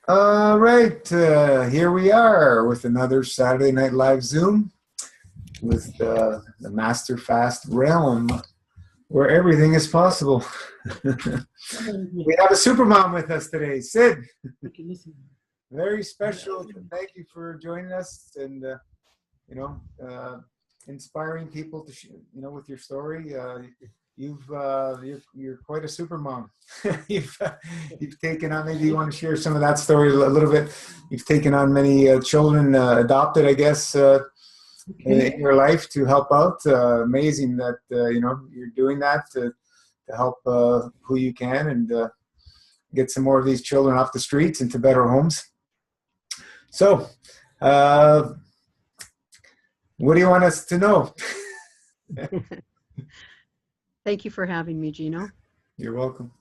All right, here we are with another Saturday Night Live Zoom with the Master Fast realm where everything is possible. We have a supermom with us today, Cyd. Very special. Thank you for joining us and you know inspiring people to with your story. You're quite a super mom. You've taken on. Maybe you want to share some of that story a little bit. You've taken on many children, adopted, I guess, in your life to help out. Amazing that you're doing that to help who you can and get some more of these children off the streets into better homes. So, what do you want us to know? Thank you for having me, Gino. You're welcome.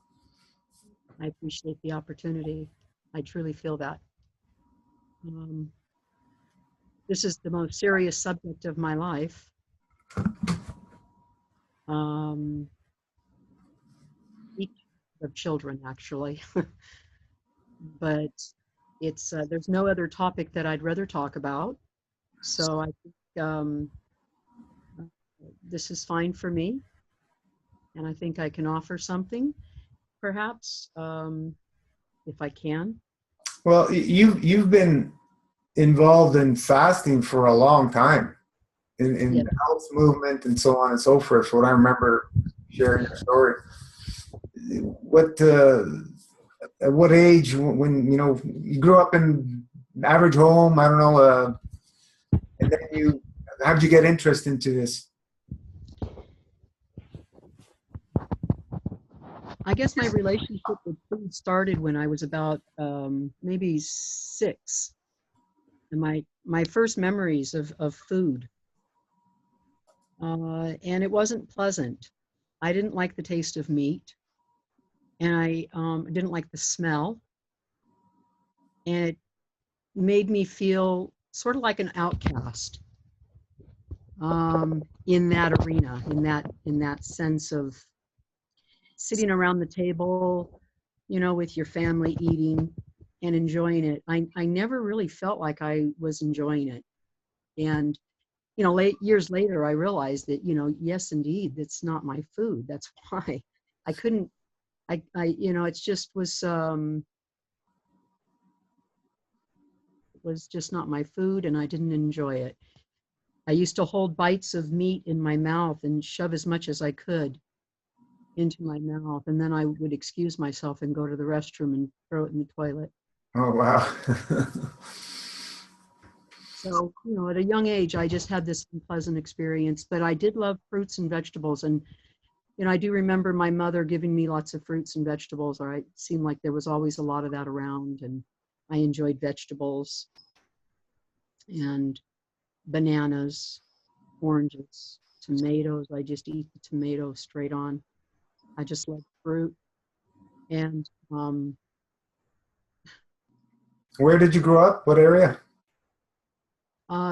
I appreciate the opportunity. I truly feel that. This is the most serious subject of my life. Each of children, actually. But it's there's no other topic that I'd rather talk about. So I think this is fine for me. And I think I can offer something, perhaps, if I can. Well, you've been involved in fasting for a long time, in Yes. the health movement and so on and so forth. What I remember sharing your story. What at what age, when you grew up in an average home? I don't know, and then how did you get interest into this? I guess my relationship with food started when I was about maybe 6. And my first memories of food. And it wasn't pleasant. I didn't like the taste of meat. And I didn't like the smell. And it made me feel sort of like an outcast in that arena, in that sense of sitting around the table, with your family eating and enjoying it. I never really felt like I was enjoying it. And, years later, I realized that, yes, indeed, that's not my food. That's why I couldn't, it just was just not my food, and I didn't enjoy it. I used to hold bites of meat in my mouth and shove as much as I could into my mouth, and then I would excuse myself and go to the restroom and throw it in the toilet. Oh, wow. So, at a young age, I just had this unpleasant experience, but I did love fruits and vegetables. And, I do remember my mother giving me lots of fruits and vegetables, or it seemed like there was always a lot of that around, and I enjoyed vegetables and bananas, oranges, tomatoes. I just eat the tomatoes straight on. I just love fruit. And Where did you grow up? What area?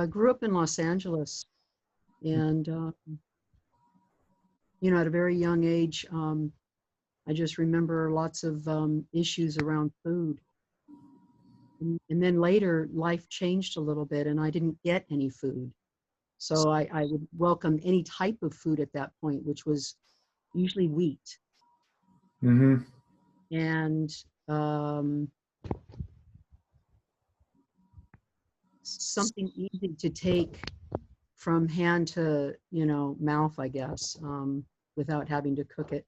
grew up in Los Angeles. And, at a very young age, I just remember lots of issues around food. And then later, life changed a little bit, and I didn't get any food. So I would welcome any type of food at that point, which was usually wheat. Mm-hmm. And something easy to take from hand to, mouth, I guess, without having to cook it.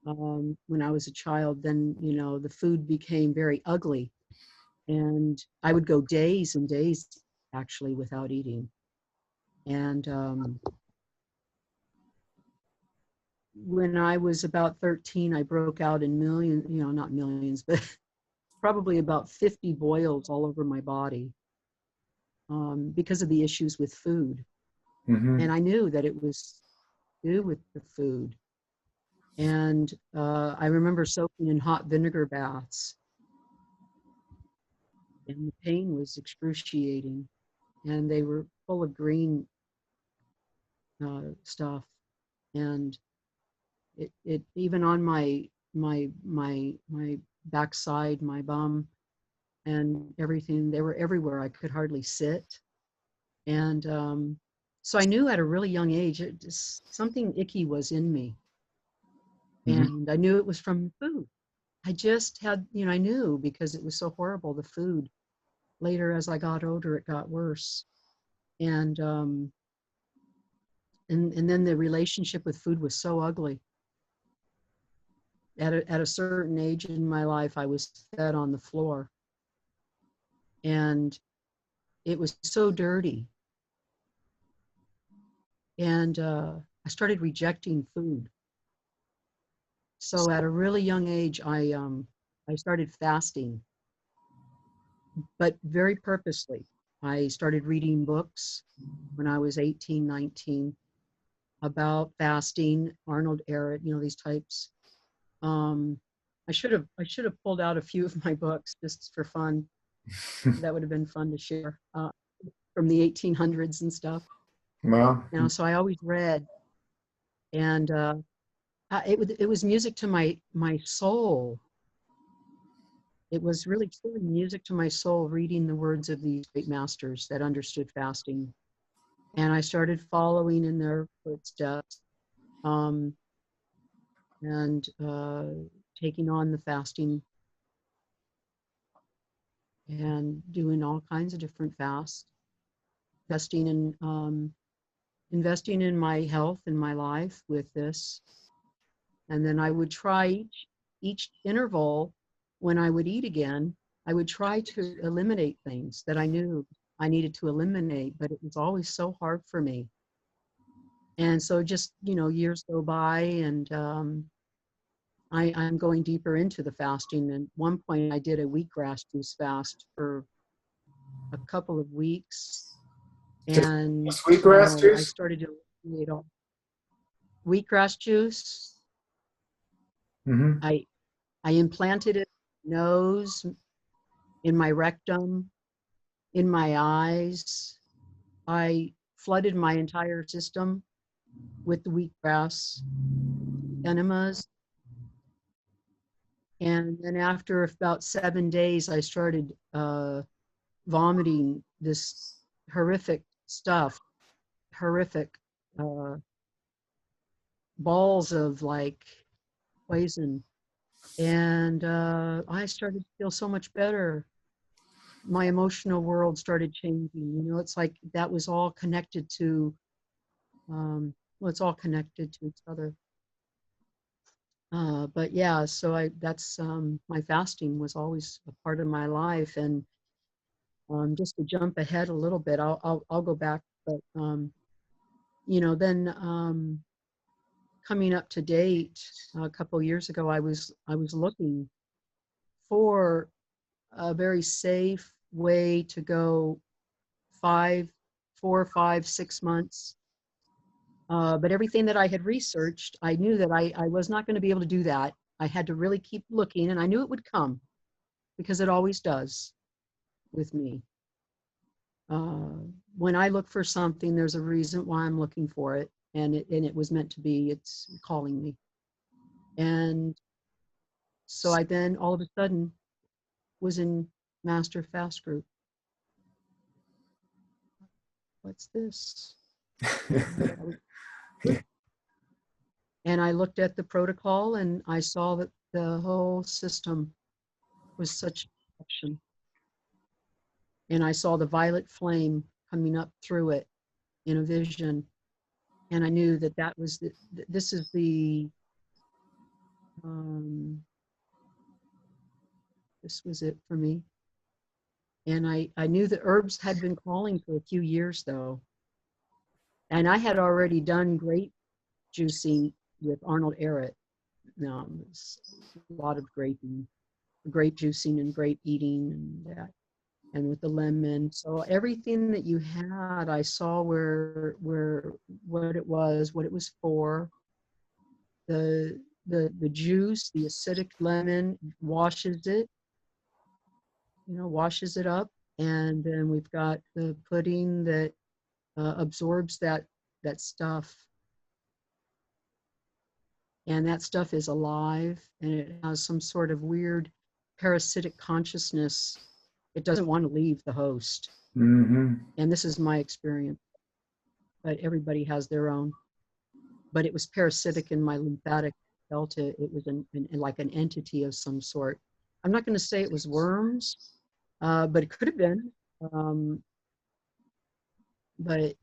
When I was a child, then, the food became very ugly. And I would go days and days, actually, without eating. And when I was about 13, I broke out in millions, not millions, but probably about 50 boils all over my body because of the issues with food. Mm-hmm. And I knew that it was to do with the food. And I remember soaking in hot vinegar baths. And the pain was excruciating. And they were full of green stuff. And it even on my backside, my bum, and everything. They were everywhere. I could hardly sit. And so I knew at a really young age, something icky was in me. Mm-hmm. And I knew it was from food. I just had, I knew because it was so horrible, the food. Later, as I got older, it got worse. And then the relationship with food was so ugly. At a certain age in my life, I was fed on the floor. And it was so dirty. And I started rejecting food. So at a really young age, I started fasting, but very purposely. I started reading books when I was 18, 19 about fasting, Arnold Ehret, these types. Um, I should have pulled out a few of my books just for fun. That would have been fun to share from the 1800s and stuff. Well, So I always read, and it was music to my soul. It was really truly music to my soul, reading the words of these great masters that understood fasting. And I started following in their footsteps, um, and taking on the fasting and doing all kinds of different fasts, investing in my health and my life with this. And then I would try each interval when I would eat again, I would try to eliminate things that I knew I needed to eliminate, but it was always so hard for me. And so just, years go by, and I'm going deeper into the fasting. And at one point I did a wheatgrass juice fast for a couple of weeks. just And, sweetgrass I juice. started to eliminate all wheatgrass juice. Mm-hmm. I implanted it in my nose, in my rectum, in my eyes. I flooded my entire system with the wheatgrass enemas. And then after about 7 days, I started vomiting this horrific stuff, horrific uh, balls of like poison. And I started to feel so much better. My emotional world started changing. It's like that was all connected to, it's all connected to each other. But yeah, so that's my fasting was always a part of my life. And just to jump ahead a little bit, I'll go back, but then coming up to date, a couple years ago, I was looking for a very safe way to go 4, 5, 6 months. But everything that I had researched, I knew that I was not going to be able to do that. I had to really keep looking, and I knew it would come because it always does with me. Uh, when I look for something, there's a reason why I'm looking for it, and it was meant to be. It's calling me. And so I then all of a sudden was in Master Fast Group. What's this? And I looked at the protocol, and I saw that the whole system was such action. And I saw the violet flame coming up through it in a vision. And I knew that this is this was it for me. And I knew the herbs had been calling for a few years though. And I had already done grape juicing with Arnold Ehret. A lot of grape juicing and grape eating and that, and with the lemon. So everything that you had, I saw where what it was for. The juice, the acidic lemon washes it, washes it up. And then we've got the pudding that absorbs that stuff. And that stuff is alive, and it has some sort of weird parasitic consciousness It doesn't want to leave the host. Mm-hmm. And this is my experience, but everybody has their own. But it was parasitic in my lymphatic. I felt it. It was like an entity of some sort. I'm not going to say it was worms, but it could have been. But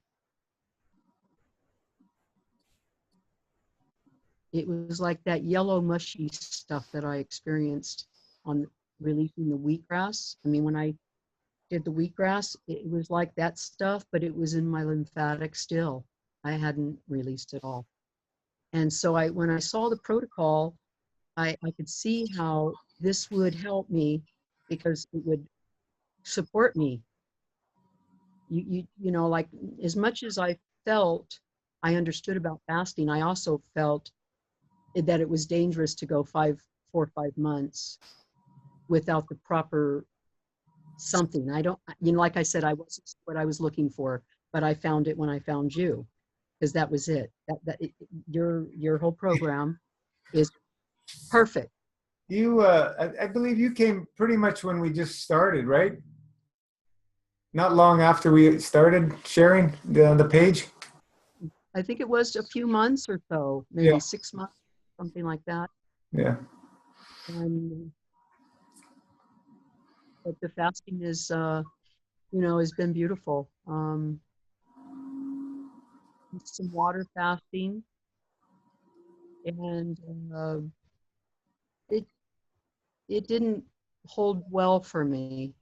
it was like that yellow mushy stuff that I experienced on releasing the wheatgrass. I mean, when I did the wheatgrass, it was like that stuff, but it was in my lymphatic still. I hadn't released it all. And so when I saw the protocol, I could see how this would help me because it would support me. You know, like as much as I felt I understood about fasting, I also felt that it was dangerous to go 4 or 5 months without the proper something. I don't, you know, like I said, I wasn't what I was looking for, but I found it when I found you, because that was it. Your whole program is perfect. You, I believe you came pretty much when we just started, right? Not long after we started sharing the page. I think it was a few months or so, maybe Yeah. 6 months, something like that. Yeah. And but the fasting is, you know, has been beautiful. Some water fasting, and it it didn't hold well for me.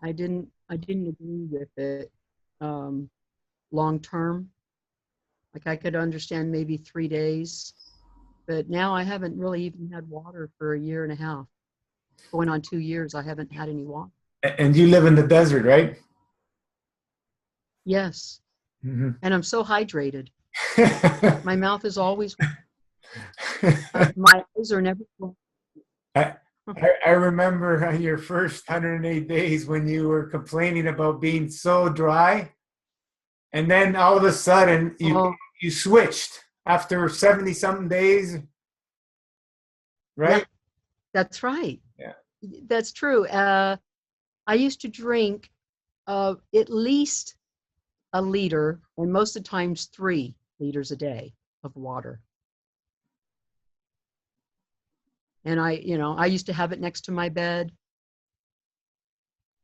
I didn't agree with it long term. Like I could understand maybe 3 days, but now I haven't really even had water for a year and a half. Going on 2 years, I haven't had any water. And you live in the desert, right? Yes, Mm-hmm. and I'm so hydrated. My mouth is always. My eyes are never. I remember on your first 108 days when you were complaining about being so dry, and then all of a sudden you switched after 70 something days, right? Yeah, that's right. Yeah. That's true. I used to drink at least a liter, and most of the times 3 liters a day of water. And you know, I used to have it next to my bed.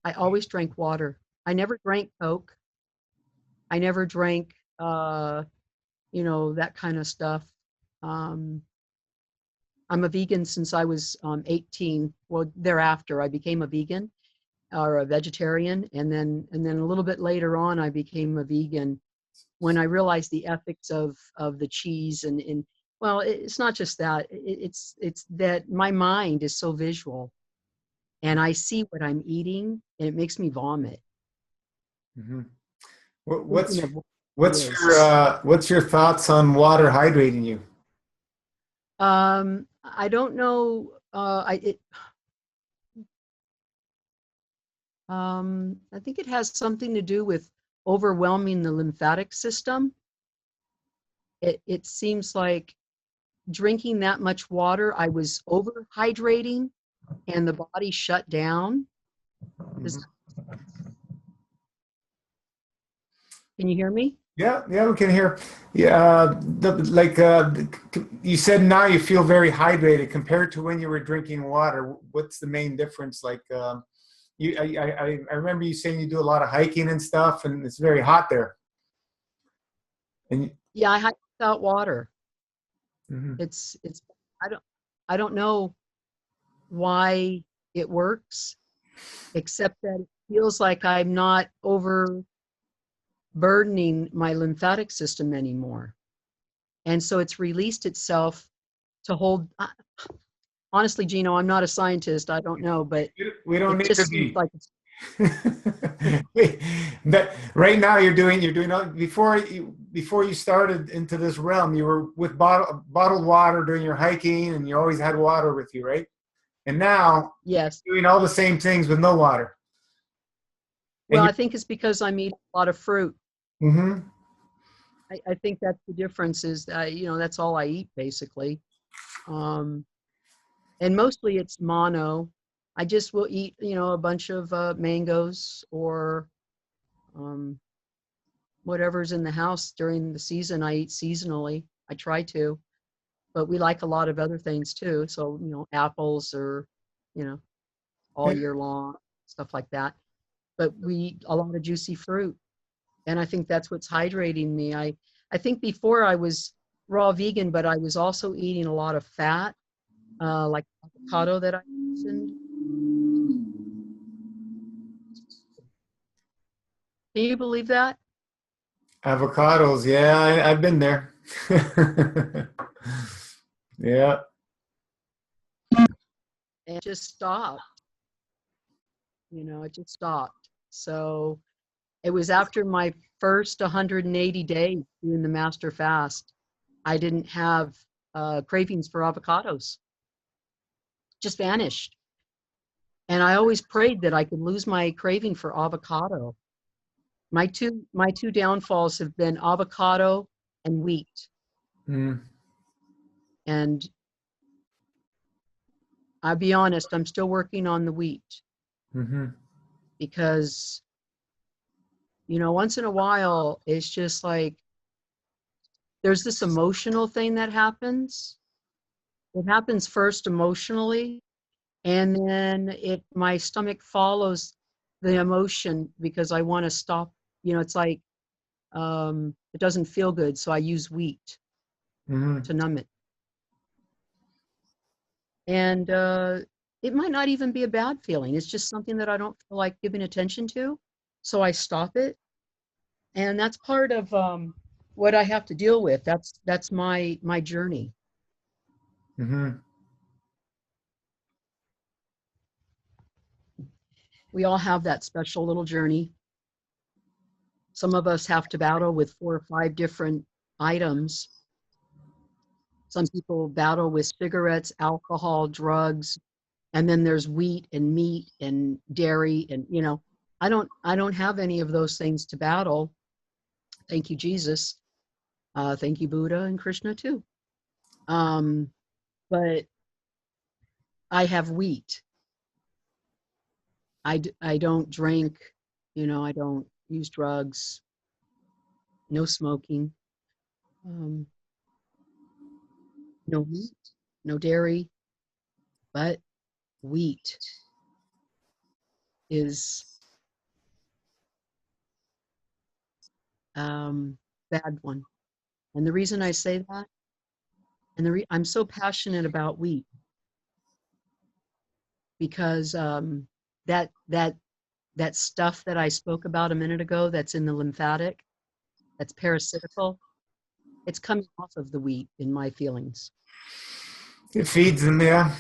I always drank water. I never drank Coke. I never drank, you know, that kind of stuff. Um, I'm a vegan since I was 18. Well, thereafter I became a vegan or a vegetarian, and then a little bit later on I became a vegan when I realized the ethics of the cheese and well, it's not just that. It's that my mind is so visual, and I see what I'm eating, and it makes me vomit. Mm-hmm. Thinking of what it What's is. what's your thoughts on water hydrating you? I don't know. I think it has something to do with overwhelming the lymphatic system. It seems like drinking that much water, I was overhydrating, and the body shut down. Mm-hmm. Can you hear me? Yeah, yeah, we can hear. Yeah, you said now you feel very hydrated compared to when you were drinking water. What's the main difference? Like, I remember you saying you do a lot of hiking and stuff, and it's very hot there. And Yeah, I hike without water. mm-hmm. It's I don't know why it works, except that it feels like I'm not overburdening my lymphatic system anymore. And so it's released itself to hold. Honestly, Gino, I'm not a scientist. I don't know, but We don't it need to just seems be. like it's. But right now you're doing before you started into this realm, you were with bottled water during your hiking, and you always had water with you, right? And now Yes. you're doing all the same things with no water. Well, And I think it's because I'm eating a lot of fruit. mm-hmm. I think that's the difference is, you know, that's all I eat basically. And mostly it's mono. I just will eat, you know, a bunch of mangoes or whatever's in the house during the season. I eat seasonally. I try to, but we like a lot of other things too. So, you know, apples or, you know, all year long, stuff like that. But we eat a lot of juicy fruit. And I think that's what's hydrating me. I think before I was raw vegan, but I was also eating a lot of fat, like avocado that I mentioned. Can you believe that? Avocados, yeah, I've been there. Yeah. And it just stopped. You know, it just stopped. So it was after my first 180 days doing the master fast, I didn't have cravings for avocados. Just vanished. And I always prayed that I could lose my craving for avocado. My two downfalls have been avocado and wheat. Mm. And I'll be honest, I'm still working on the wheat Mm-hmm. because, you know, once in a while, it's just like there's this emotional thing that happens. It happens first emotionally, and then my stomach follows the emotion because I want to stop. You know, it's like it doesn't feel good, so I use wheat Mm-hmm. to numb it. And it might not even be a bad feeling. It's just something that I don't feel like giving attention to, so I stop it. And that's part of what I have to deal with. That's my journey. Mm-hmm. We all have that special little journey. Some of us have to battle with 4 or 5 different items. Some people battle with cigarettes, alcohol, drugs, and then there's wheat and meat and dairy, and you know, I don't have any of those things to battle. Thank you, Jesus. Thank you, Buddha and Krishna too. Um, but I have wheat. I don't drink, you know, I don't use drugs, no smoking, um, no meat, no dairy, but wheat is bad one. And the reason I say that, and I'm so passionate about wheat because that that that stuff that I spoke about a minute ago, that's in the lymphatic, that's parasitical, it's coming off of the wheat in my feelings. It feeds them, yeah.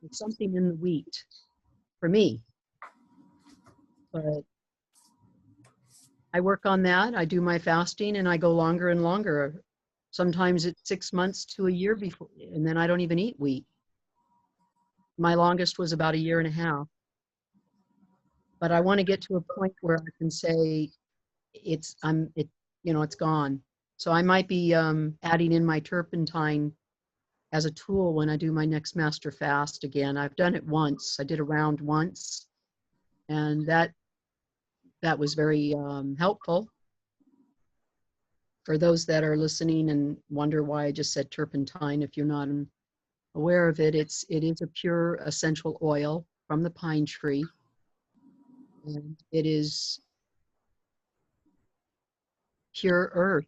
It's something in the wheat for me, but I work on that. I do my fasting and I go longer and longer. Sometimes it's 6 months to a year before, and then I don't even eat wheat. My longest was about a year and a half. But I want to get to a point where I can say it's gone. So I might be adding in my turpentine as a tool when I do my next master fast again. I've done it once. I did a round once, and that was very helpful. For those that are listening and wonder why I just said turpentine, if you're not aware of it, it is a pure essential oil from the pine tree, and it is pure earth.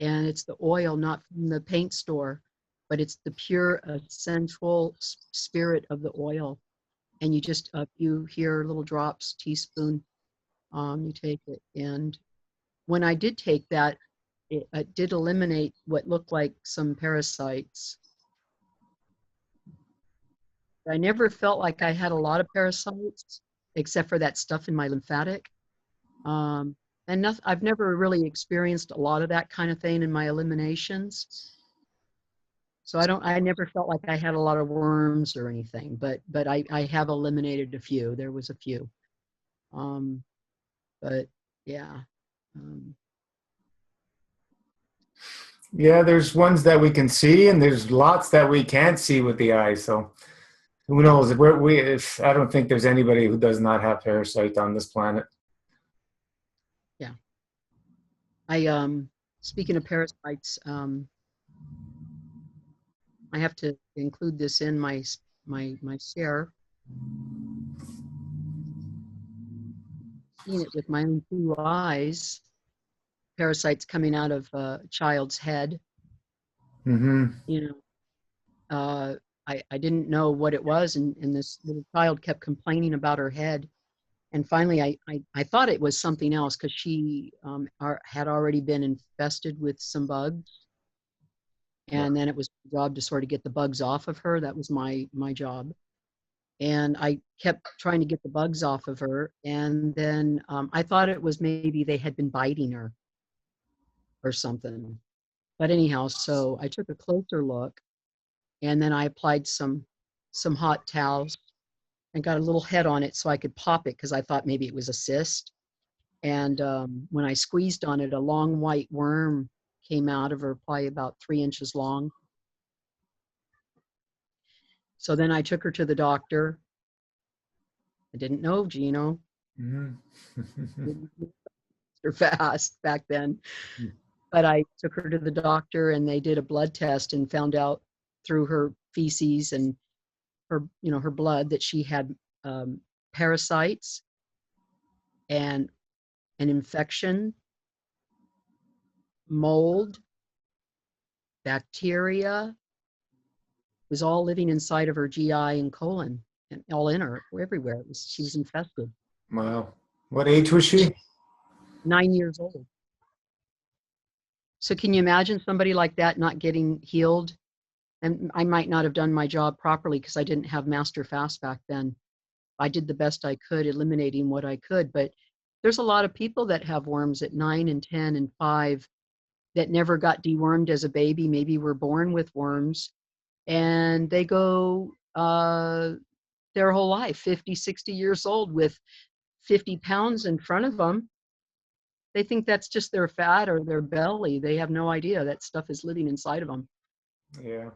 And it's the oil, not from the paint store, but it's the pure essential spirit of the oil. And you just, you hear little drops, teaspoon, you take it. And when I did take that, it did eliminate what looked like some parasites. I never felt like I had a lot of parasites, except for that stuff in my lymphatic. And I've never really experienced a lot of that kind of thing in my eliminations. So I never felt like I had a lot of worms or anything, but I have eliminated a few. There was a few. Um, but yeah. Um, Yeah, there's ones that we can see, and there's lots that we can't see with the eye. So who knows? If I don't think there's anybody who does not have parasite on this planet. Yeah. I speaking of parasites, I have to include this in my share. Seen it with my own two eyes. Parasites coming out of a child's head. Mm-hmm. You know, I didn't know what it was, and this little child kept complaining about her head. And finally, I thought it was something else because she had already been infested with some bugs. And then it was my job to sort of get the bugs off of her. That was my job. And I kept trying to get the bugs off of her. And then I thought it was maybe they had been biting her or something. But anyhow, so I took a closer look, and then I applied some hot towels and got a little head on it so I could pop it because I thought maybe it was a cyst. And when I squeezed on it, a long white worm came out of her, probably about 3 inches long. So then I took her to the doctor. I didn't know, Gino. Mm-hmm. Didn't move her fast back then. But I took her to the doctor, and they did a blood test and found out through her feces and her blood that she had parasites and an infection, mold, bacteria, was all living inside of her GI and colon and all in her, everywhere. She was infested. Wow. What age was she? 9 years old. So can you imagine somebody like that not getting healed? And I might not have done my job properly because I didn't have Master Fast back then. I did the best I could, eliminating what I could. But there's a lot of people that have worms at 9 and 10 and 5 that never got dewormed as a baby, maybe were born with worms, and they go their whole life, 50, 60 years old with 50 pounds in front of them. They think that's just their fat or their belly. They have no idea that stuff is living inside of them. Yeah.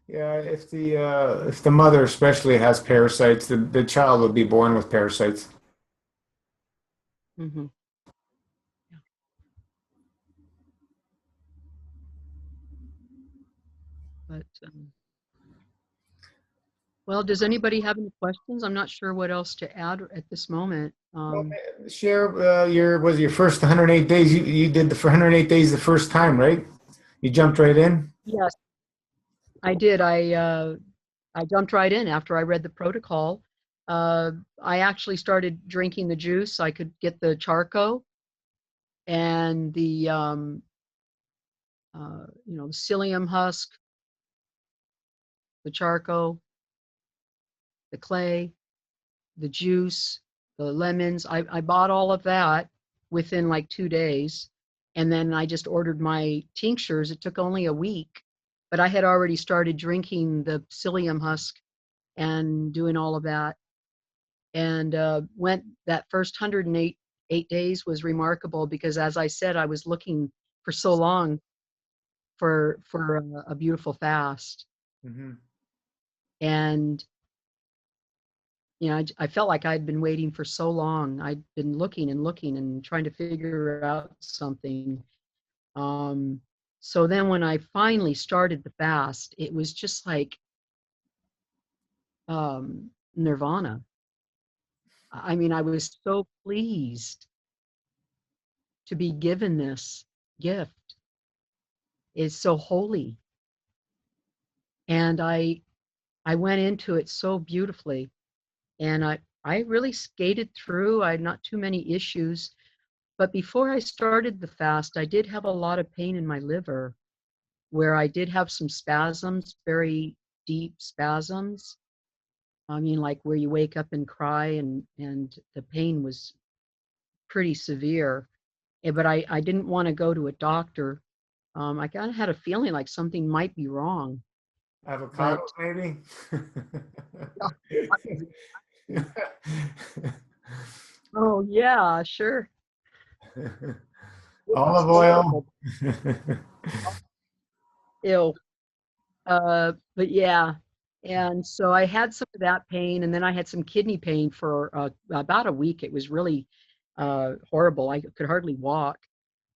Yeah, if the mother especially has parasites, the child would be born with parasites. Mm-hmm. Yeah. But well, does anybody have any questions? I'm not sure what else to add at this moment. Well, share your first 108 days. You did the 108 days the first time, right? You jumped right in. Yes, I did. I jumped right in after I read the protocol. I actually started drinking the juice. I could get the charcoal and the the psyllium husk, the charcoal, the clay, the juice, the lemons. I bought all of that within like 2 days. And then I just ordered my tinctures. It took only a week, but I had already started drinking the psyllium husk and doing all of that. And went that first 108 days was remarkable because, as I said, I was looking for so long for a beautiful fast. Mm-hmm. And I felt like I'd been waiting for so long. I'd been looking and looking and trying to figure out something. So then when I finally started the fast, it was just like nirvana. I mean, I was so pleased to be given this gift. It's so holy. And I went into it so beautifully. And I really skated through. I had not too many issues. But before I started the fast, I did have a lot of pain in my liver where I did have some spasms, very deep spasms. I mean, like where you wake up and cry, and the pain was pretty severe. But I didn't want to go to a doctor. I kind of had a feeling like something might be wrong. But Avocado, maybe. oh yeah, sure. It was Olive oil. horrible. Ew. But yeah. And so I had some of that pain, and then I had some kidney pain for about a week. It was really horrible. I could hardly walk.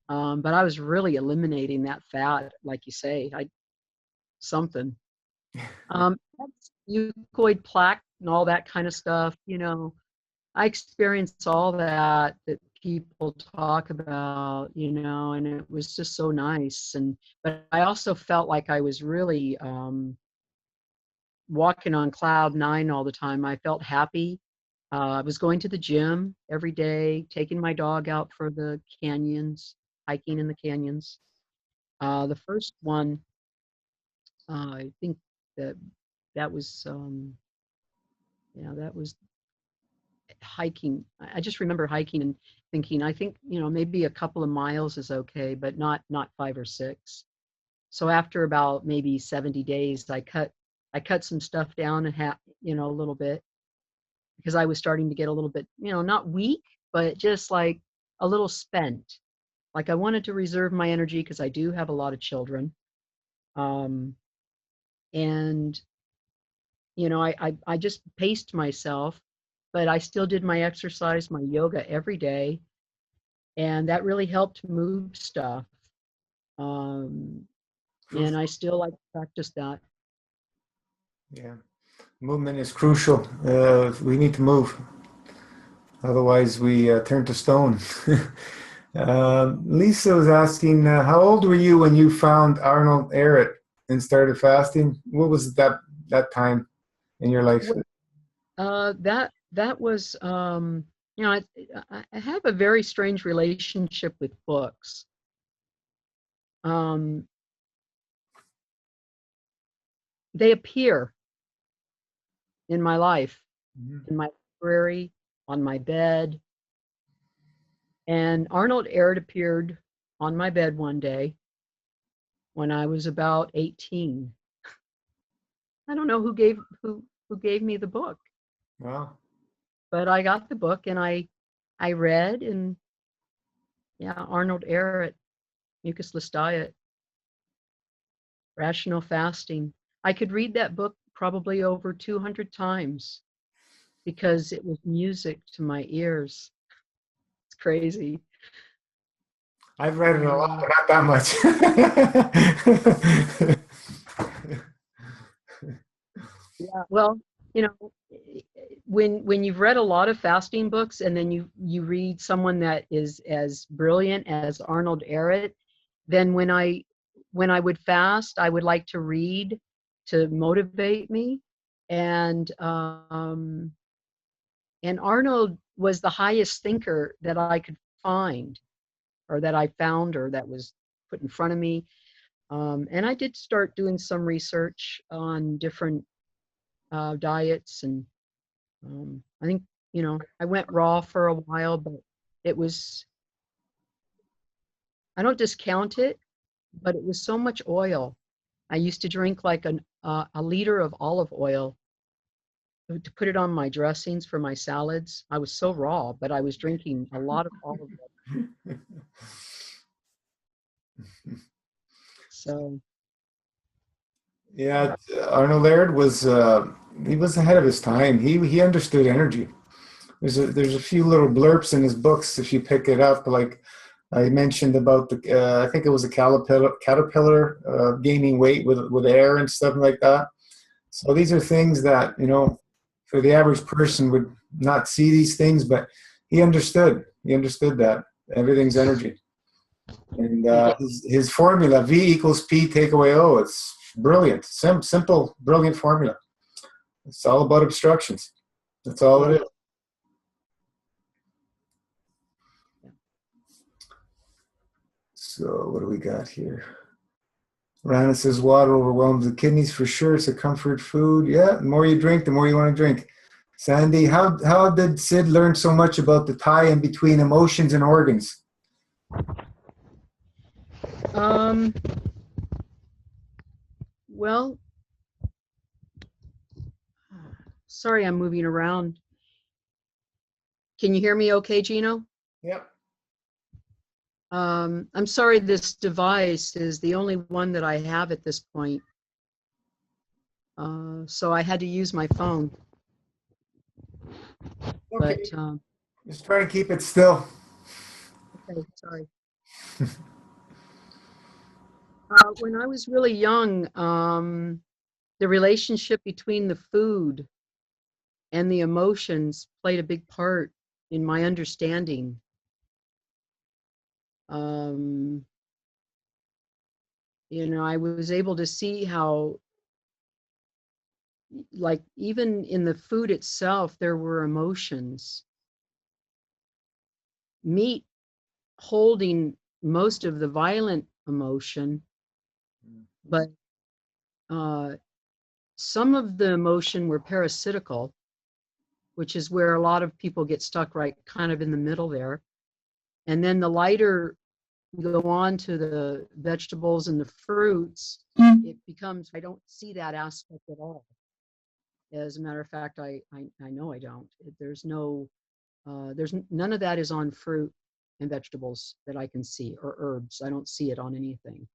But I was really eliminating that fat, like you say. Something. That's mucoid plaque and all that kind of stuff. I experienced all that people talk about, and it was just so nice. But I also felt like I was really walking on cloud nine all the time. I felt happy. I was going to the gym every day, taking my dog out for the canyons, hiking in the canyons. The first one, I think that that was, yeah, that was hiking. I just remember hiking and thinking, I think, maybe a couple of miles is okay, but not 5 or 6. So after about maybe 70 days, I cut some stuff down and a little bit, because I was starting to get a little bit, not weak, but just like a little spent. Like I wanted to reserve my energy because I do have a lot of children. Um, and I just paced myself, but I still did my exercise, my yoga every day, and that really helped move stuff. Um, and I still like to practice that. Yeah, movement is crucial. We need to move, otherwise we turn to stone. Lisa was asking, how old were you when you found Arnold Ehret and started fasting? What was that time in your life? Well, that was, I have a very strange relationship with books. Um, they appear in my life, Mhm. in my library, on my bed. And Arnold Ehret appeared on my bed one day when I was about 18. I don't know who gave me the book, Wow. but I got the book and I read, and yeah, Arnold Ehret, Mucusless Diet, Rational Fasting. I could read that book probably over 200 times because it was music to my ears. It's crazy. I've read it a lot, Um, but not that much. Yeah, well, when you've read a lot of fasting books and then you read someone that is as brilliant as Arnold Ehret, then when I would fast, I would like to read to motivate me, and Arnold was the highest thinker that I could find, or that I found, or that was put in front of me. And I did start doing some research on different diets, and I think, I went raw for a while, but it was, I don't discount it, but it was so much oil. I used to drink like a liter of olive oil to put it on my dressings for my salads. I was so raw, but I was drinking a lot of olive oil. So, Yeah, Arnold Laird was he was ahead of his time. He understood energy. There's a few little blurps in his books if you pick it up. Like I mentioned about the I think it was a caterpillar gaining weight with air and stuff like that. So these are things that for the average person would not see these things, but he understood. He understood that everything's energy. And yeah, his formula, V equals P take away O, it's brilliant. Simple, brilliant formula. It's all about obstructions. That's all yeah, it is. yeah. So what do we got here? Rana says water overwhelms the kidneys for sure. It's a comfort food. Yeah, the more you drink, the more you want to drink. Sandy, how did Cyd learn so much about the tie-in between emotions and organs? Um, well, sorry, I'm moving around. Can you hear me okay, Gino? Yep. I'm sorry, this device is the only one that I have at this point. So I had to use my phone. Okay, But just try to keep it still. okay, sorry. When I was really young, the relationship between the food and the emotions played a big part in my understanding. Um, I was able to see how, like, even in the food itself, there were emotions. Meat holding most of the violent emotion, but some of the emotion were parasitical, which is where a lot of people get stuck right kind of in the middle there. And then the lighter go on to the vegetables and the fruits, it becomes, I don't see that aspect at all. As a matter of fact, I know I don't. There's no, none of that is on fruit and vegetables that I can see, or herbs. I don't see it on anything,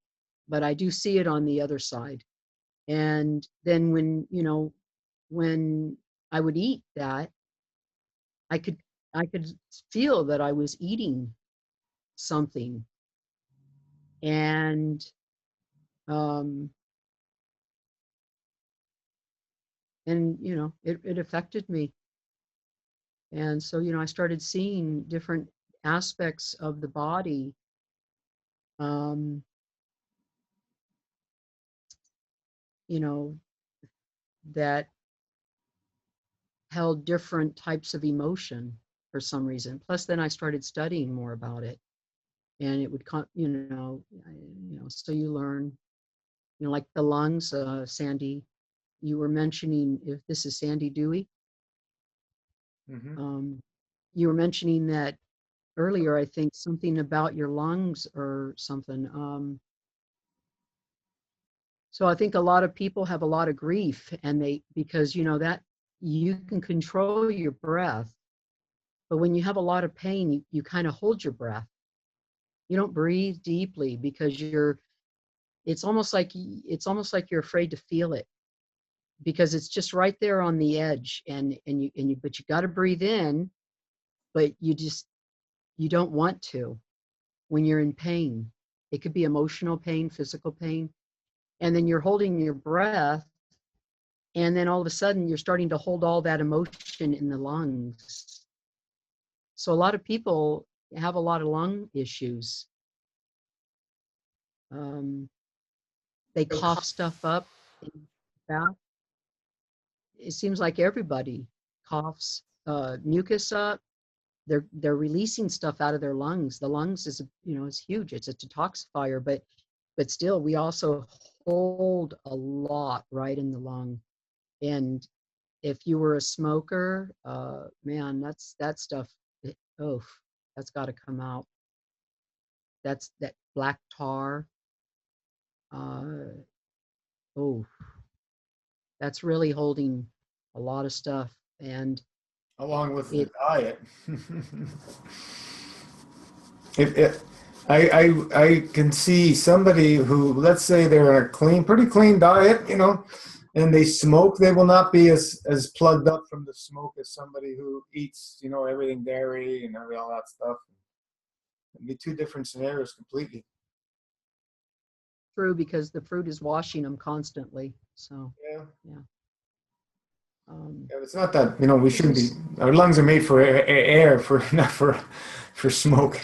but I do see it on the other side. And then when I would eat that, I could I could feel that I was eating something, and um, it affected me. And so I started seeing different aspects of the body, um, you know, that held different types of emotion for some reason. Plus, then I started studying more about it, and it would come, so you learn, like the lungs, Sandy. You were mentioning, if this is Sandy Dewey, Mm-hmm. you were mentioning that earlier, I think, something about your lungs or something. So I think a lot of people have a lot of grief, and because that you can control your breath, but when you have a lot of pain, you kind of hold your breath. You don't breathe deeply because it's almost like you're afraid to feel it, because it's just right there on the edge, but you got to breathe in, but you don't want to when you're in pain. It could be emotional pain, physical pain, and then you're holding your breath, and then all of a sudden you're starting to hold all that emotion in the lungs. So a lot of people have a lot of lung issues. Um, they cough stuff up. It seems like everybody coughs mucus up. They're releasing stuff out of their lungs. The lungs is huge. It's a detoxifier, but still, we also hold a lot right in the lung. And if you were a smoker, man, that stuff. Oh, that's got to come out. That's that black tar. Uh, oh, that's really holding a lot of stuff, and Along with the it. diet. if I can see somebody who, let's say they're on a pretty clean diet, and they smoke, they will not be as plugged up from the smoke as somebody who eats, everything dairy and all that stuff. It'd be two different scenarios completely. True, because the fruit is washing them constantly. So Yeah. yeah. Yeah, it's not that, we shouldn't be. Our lungs are made for air, for not for smoke.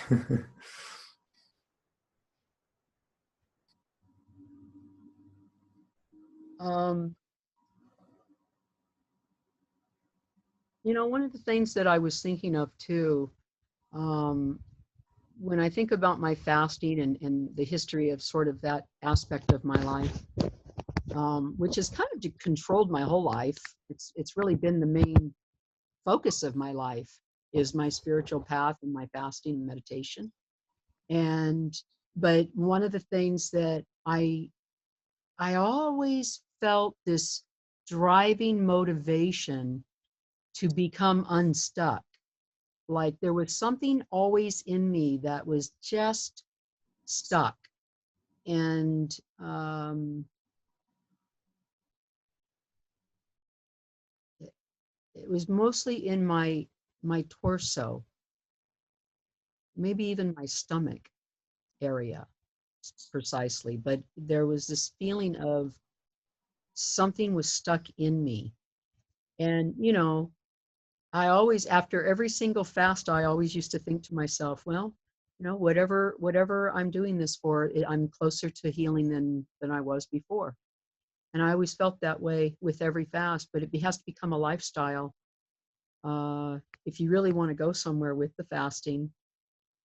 Um, one of the things that I was thinking of too, um, when I think about my fasting and the history of sort of that aspect of my life, which has kind of controlled my whole life. It's really been the main focus of my life, is my spiritual path and my fasting and meditation. But one of the things that I always felt this driving motivation to become unstuck. like there was something always in me that was just stuck. And it was mostly in my torso, maybe even my stomach area precisely, but there was this feeling of something was stuck in me. And I always, after every single fast, I always used to think to myself, well, whatever I'm doing this for, I'm closer to healing than I was before. And I always felt that way with every fast, but it has to become a lifestyle. If you really want to go somewhere with the fasting,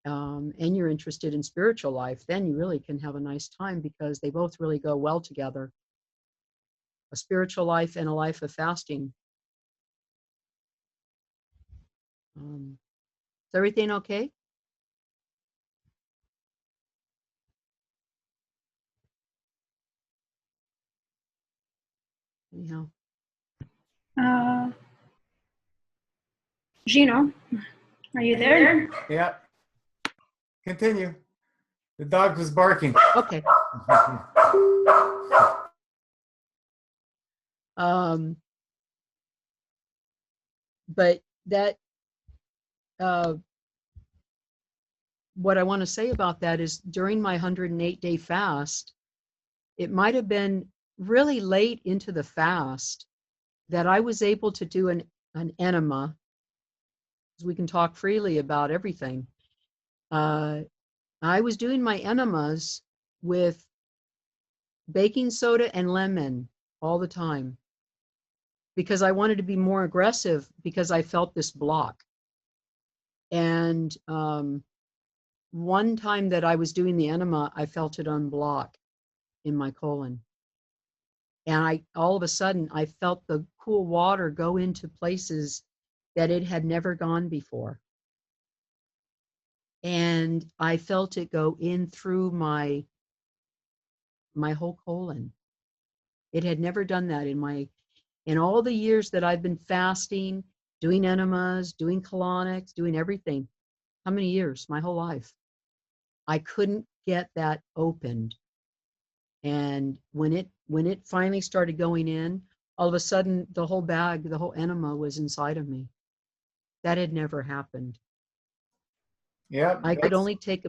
and you're interested in spiritual life, then you really can have a nice time, because they both really go well together. A spiritual life and a life of fasting. Is everything okay? Anyhow. Gino, are you there? Yeah. Continue. The dog was barking. Okay. But that, what I want to say about that is, during my 108-day fast, it might have been really late into the fast that I was able to do an enema. We can talk freely about everything. I was doing my enemas with baking soda and lemon all the time, because I wanted to be more aggressive, because I felt this block. And one time that I was doing the enema, I felt it unblock in my colon. And all of a sudden, I felt the cool water go into places that it had never gone before. And I felt it go in through my whole colon. It had never done that in all the years that I've been fasting, doing enemas, doing colonics, doing everything. How many years? My whole life. I couldn't get that opened. And when it finally started going in, all of a sudden the whole bag, the whole enema was inside of me. That had never happened. Yeah. I could only take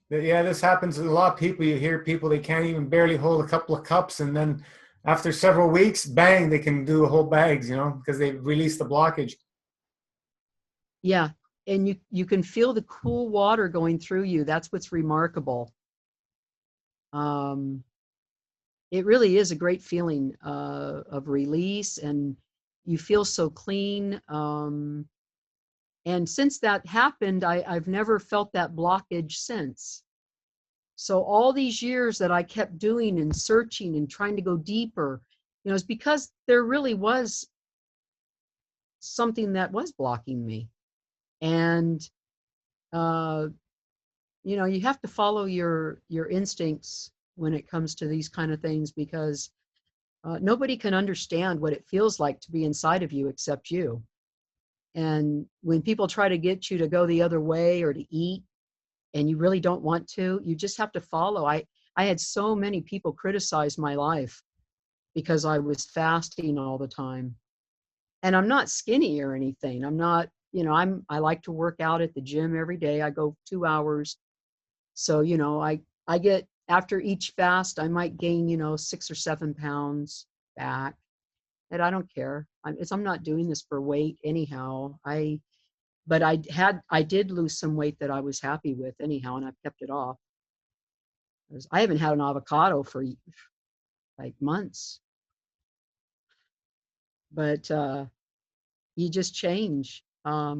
Yeah, this happens to a lot of people. You hear people, they can't even barely hold a couple of cups, and then after several weeks, bang, they can do whole bags, because they've released the blockage. Yeah, and you can feel the cool water going through you. That's what's remarkable. It really is a great feeling of release, and you feel so clean. And since that happened, I've never felt that blockage since. So all these years that I kept doing and searching and trying to go deeper, it's because there really was something that was blocking me. And you have to follow your instincts when it comes to these kind of things, because nobody can understand what it feels like to be inside of you except you. And when people try to get you to go the other way or to eat, and you really don't want to, you just have to follow. I had so many people criticize my life because I was fasting all the time. And I'm not skinny or anything. I'm not, I like to work out at the gym every day. I go 2 hours. So, I get, after each fast, I might gain, 6 or 7 pounds back. And I don't care. I'm not doing this for weight anyhow. But I did lose some weight that I was happy with anyhow, and I've kept it off. I haven't had an avocado for like months. But you just change. Yeah.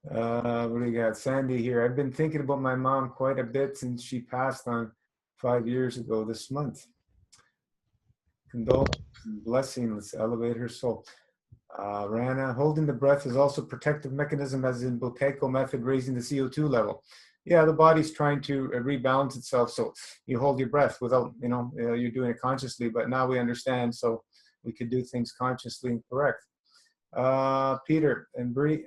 What do you got? Sandy here. I've been thinking about my mom quite a bit since she passed on 5 years ago this month. Condolences and blessings, elevate her soul. Rana, holding the breath is also a protective mechanism, as in Buteyko method, raising the CO2 level. Yeah, the body's trying to rebalance itself. So you hold your breath without, you're doing it consciously, but now we understand. So we could do things consciously and correct. Peter and Bree,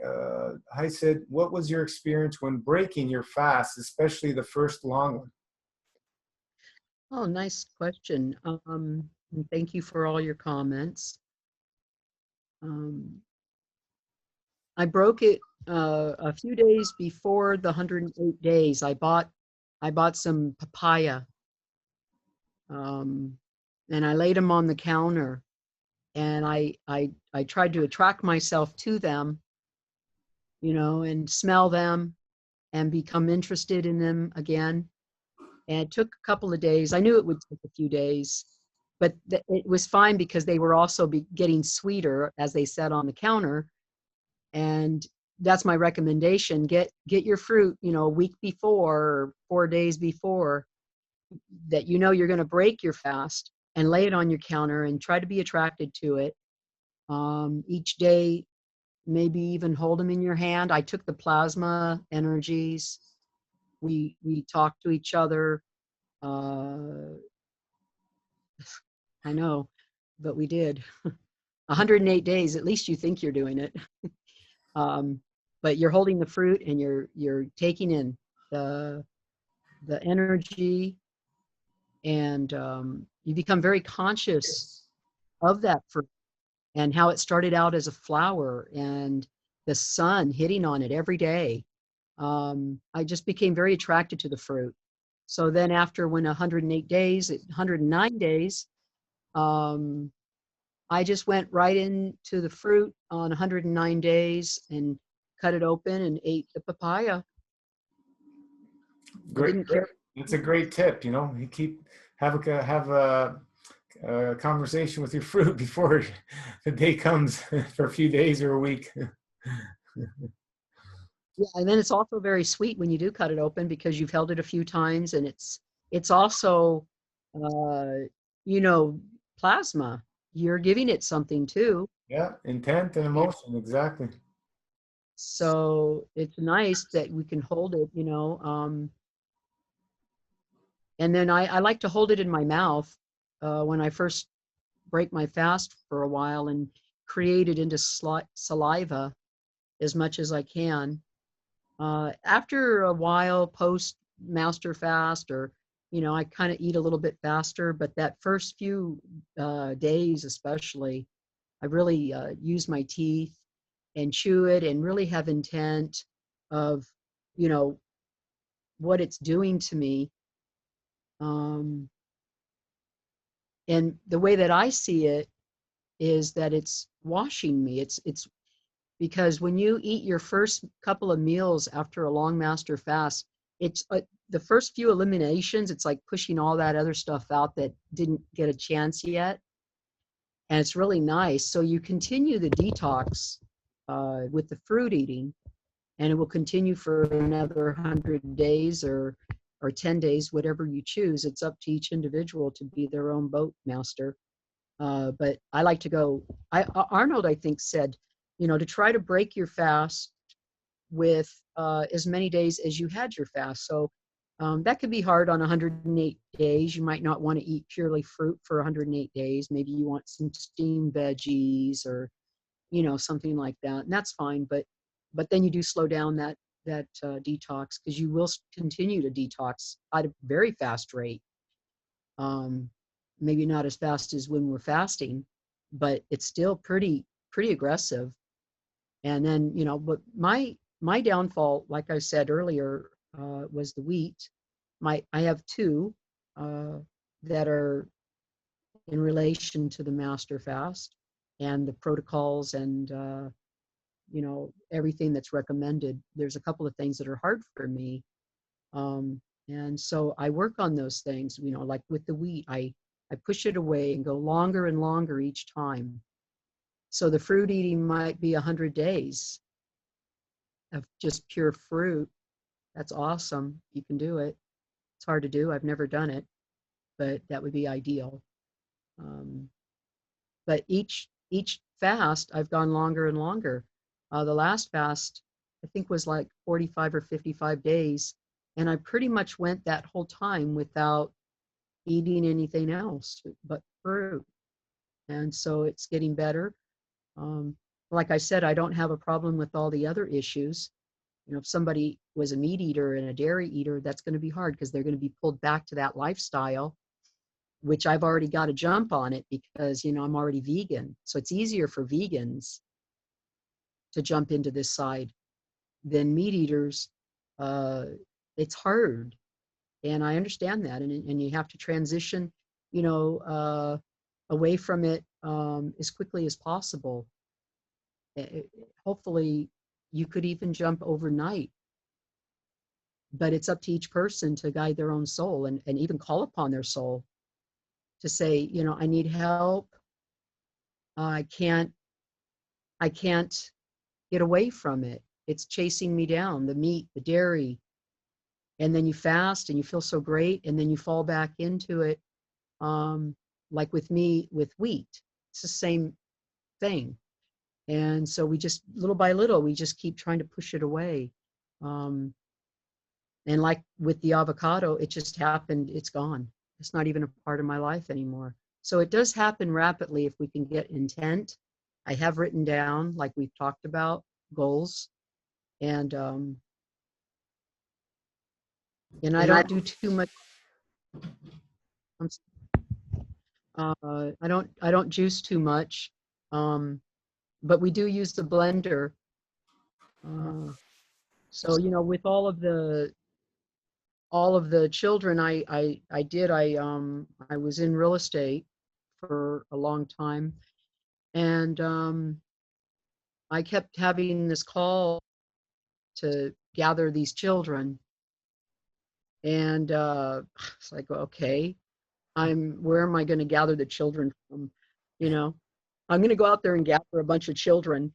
hi Cyd, what was your experience when breaking your fast, especially the first long one? Oh, nice question. And thank you for all your comments. I broke it a few days before the 108 days. I bought some papaya, and I laid them on the counter, and I tried to attract myself to them, and smell them and become interested in them again. And it took a couple of days. I knew it would take a few days, but it was fine because they were also getting sweeter as they sat on the counter. And that's my recommendation. Get your fruit, a week before or 4 days before that you're going to break your fast, and lay it on your counter and try to be attracted to it. Each day, maybe even hold them in your hand. I took the plasma energies. We talked to each other. I know, but we did. 108 days, at least you think you're doing it. But you're holding the fruit and you're taking in the energy, and you become very conscious of that fruit and how it started out as a flower and the sun hitting on it every day. I just became very attracted to the fruit. So then after 108 days, 109 days, I just went right into the fruit on 109 days and cut it open and ate the papaya. I Great. didn't care. It's a great tip. You have a conversation with your fruit before the day comes for a few days or a week. Yeah, and then it's also very sweet when you do cut it open because you've held it a few times, and it's also, plasma. You're giving it something too. Yeah, intent and emotion, exactly. So it's nice that we can hold it, and then I like to hold it in my mouth when I first break my fast for a while and create it into saliva as much as I can. After a while, post master fast, or I kind of eat a little bit faster, but that first few days, especially, I really use my teeth and chew it and really have intent of, you know, what it's doing to me. Um, and the way that I see it is that it's washing me. It's because when you eat your first couple of meals after a long master fast, it's the first few eliminations, it's like pushing all that other stuff out that didn't get a chance yet. And it's really nice. So you continue the detox with the fruit eating, and it will continue for another 100 days or 10 days, whatever you choose. It's up to each individual to be their own boat master. But I like to go, Arnold, I think, said, to try to break your fast with as many days as you had your fast. So that could be hard on 108 days. You might not want to eat purely fruit for 108 days. Maybe you want some steamed veggies or, something like that. And that's fine. But then you do slow down that detox, because you will continue to detox at a very fast rate. Maybe not as fast as when we're fasting, but it's still pretty aggressive. And then, but my downfall, like I said earlier, was the wheat. I have two that are in relation to the master fast and the protocols and everything that's recommended. There's a couple of things that are hard for me, and so I work on those things. Like with the wheat, I push it away and go longer and longer each time. So the fruit eating might be 100 days of just pure fruit. That's awesome. You can do it. It's hard to do. I've never done it, but that would be ideal. Um, but each fast, I've gone longer and longer. The last fast, I think, was like 45 or 55 days, And I pretty much went that whole time without eating anything else but fruit. And so it's getting better. Like I said, I don't have a problem with all the other issues. You know, if somebody was a meat eater and a dairy eater, that's going to be hard because they're going to be pulled back to that lifestyle, which I've already got to jump on it because, you know, I'm already vegan. So it's easier for vegans to jump into this side than meat eaters. It's hard. And I understand that. And you have to transition, you know, away from it as quickly as possible. Hopefully you could even jump overnight, but it's up to each person to guide their own soul and even call upon their soul to say, you know, I need help. I can't get away from it. It's chasing me down, the meat, the dairy. And then you fast and you feel so great. And then you fall back into it. Like with me, with wheat, it's the same thing. And so we just, little by little, we just keep trying to push it away. And like with the avocado, it just happened, it's gone. It's not even a part of my life anymore. So it does happen rapidly if we can get intent. I have written down, like we've talked about, goals. And I don't do too much. I don't juice too much. But we do use the blender. So, you know, with all of the children I was in real estate for a long time, and I kept having this call to gather these children, and it's like, okay, where am I going to gather the children from? You know, I'm going to go out there and gather a bunch of children.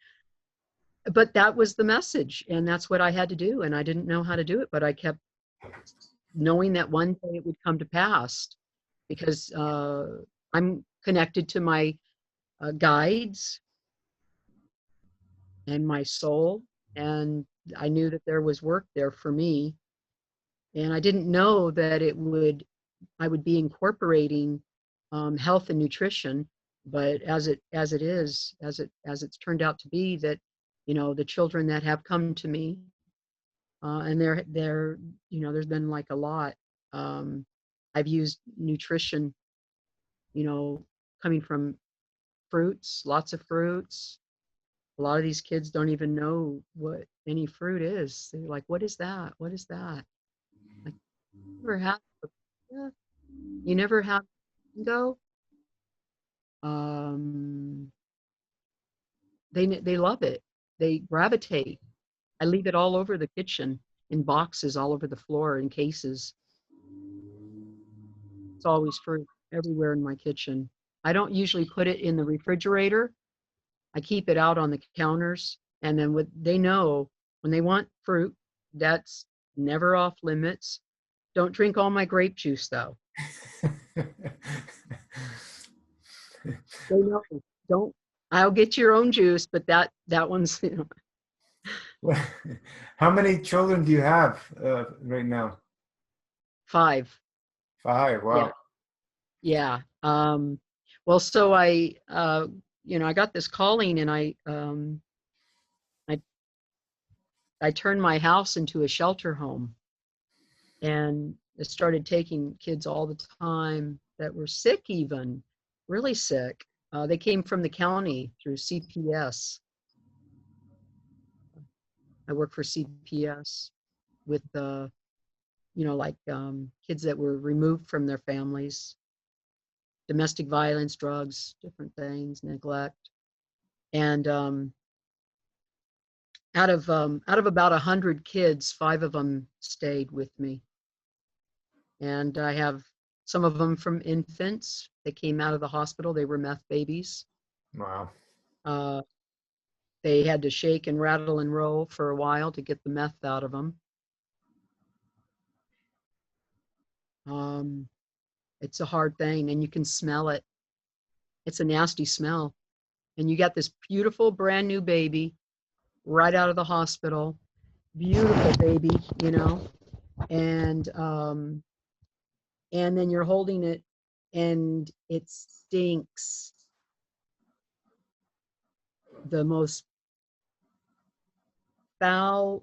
But that was the message, and that's what I had to do, and I didn't know how to do it, but I kept knowing that one day it would come to pass because I'm connected to my guides and my soul, and I knew that there was work there for me, and I didn't know that I would be incorporating health and nutrition, but as it's turned out to be, that, you know, the children that have come to me, and they're, you know, there's been like a lot. I've used nutrition, you know, coming from fruits, lots of fruits. A lot of these kids don't even know what any fruit is. They're like, what is that? What is that? Like, never had, you never had mango? They love it. They gravitate. I leave it all over the kitchen in boxes all over the floor in cases. It's always fruit everywhere in my kitchen. I don't usually put it in the refrigerator. I keep it out on the counters. And then they know when they want fruit, that's never off limits. Don't drink all my grape juice though. They know, don't. I'll get your own juice, but that one's, you know. How many children do you have right now? 5. 5. Wow. Yeah. Well, so I, you know, I got this calling, and I turned my house into a shelter home, and I started taking kids all the time that were sick, even really sick. They came from the county through CPS. I work for CPS with you know, like kids that were removed from their families, domestic violence, drugs, different things, neglect. And out of about 100 kids, 5 of them stayed with me. And I have some of them from infants. They came out of the hospital. They were meth babies. Wow. They had to shake and rattle and roll for a while to get the meth out of them. It's a hard thing, and you can smell it. It's a nasty smell. And you got this beautiful brand new baby right out of the hospital. Beautiful baby, you know. and then you're holding it, and it stinks the most foul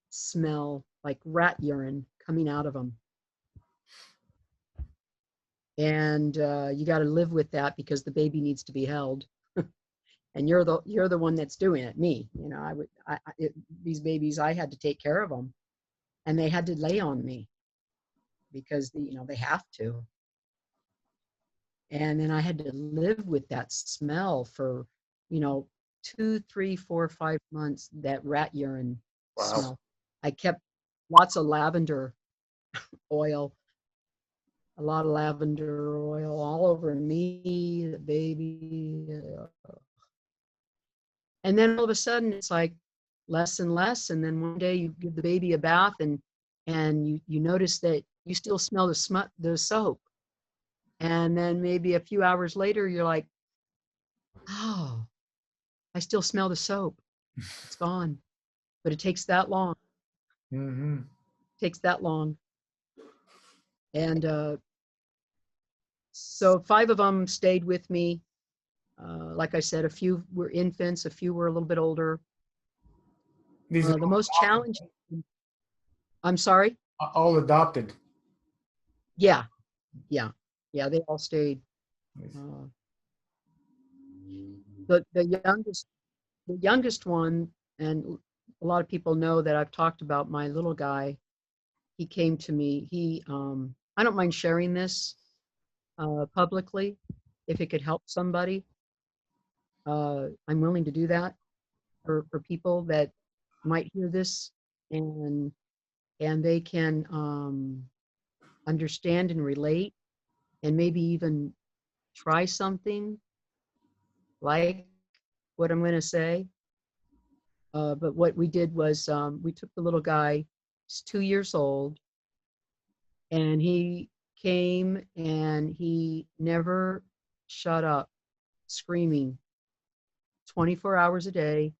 smell, like rat urine coming out of them. And you got to live with that because the baby needs to be held. And you're the one that's doing it, me. You know, these babies, I had to take care of them, and they had to lay on me because they have to. And then I had to live with that smell for 2, 3, 4, 5 months. That rat urine smell. I kept lots of lavender oil, a lot of lavender oil all over me, the baby. And then all of a sudden it's like less and less. And then one day you give the baby a bath, and you notice that you still smell the soap. And then maybe a few hours later, you're like, oh, I still smell the soap. It's gone. But it takes that long. Mm-hmm. It takes that long. And so 5 of them stayed with me. Like I said, a few were infants, a few were a little bit older. These are The most challenging. I'm sorry? all adopted. Yeah. They all stayed. The youngest one, and a lot of people know that I've talked about my little guy. He came to me. I don't mind sharing this publicly if it could help somebody. I'm willing to do that for people that might hear this, and they can understand and relate, and maybe even try something like what I'm going to say. But what we did was we took the little guy. He's 2 years old, and he came and he never shut up screaming 24 hours a day,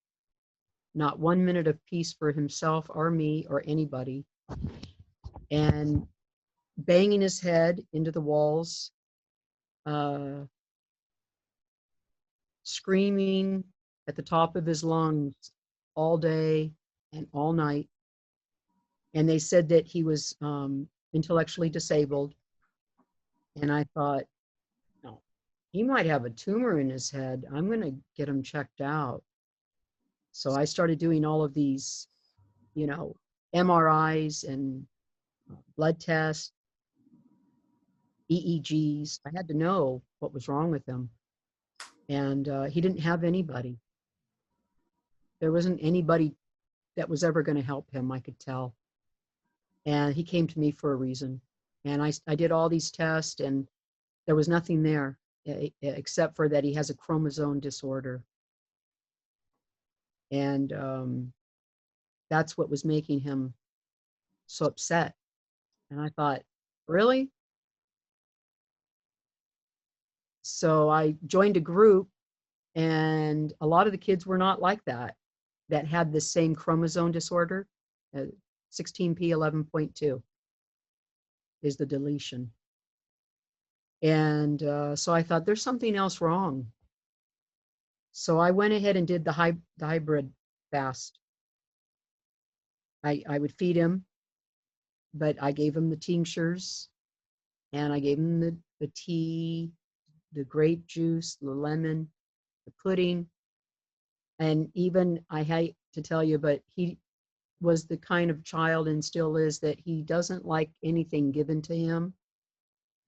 not 1 minute of peace for himself or me or anybody, and banging his head into the walls, screaming at the top of his lungs all day and all night. And they said that he was intellectually disabled. And I thought, no, he might have a tumor in his head. I'm going to get him checked out. So I started doing all of these, MRIs and blood tests, EEGs. I had to know what was wrong with him. And he didn't have anybody. There wasn't anybody that was ever going to help him, I could tell. And he came to me for a reason. And I did all these tests, and there was nothing there except for that he has a chromosome disorder. And that's what was making him so upset. And I thought, really? So I joined a group, and a lot of the kids were not like that had the same chromosome disorder. 16p11.2 is the deletion. And so I thought, there's something else wrong. So I went ahead and did the hybrid fast. I would feed him, but I gave him the tinctures, and I gave him the tea, the grape juice, the lemon, the pudding. And even, I hate to tell you, but he was the kind of child, and still is, that he doesn't like anything given to him.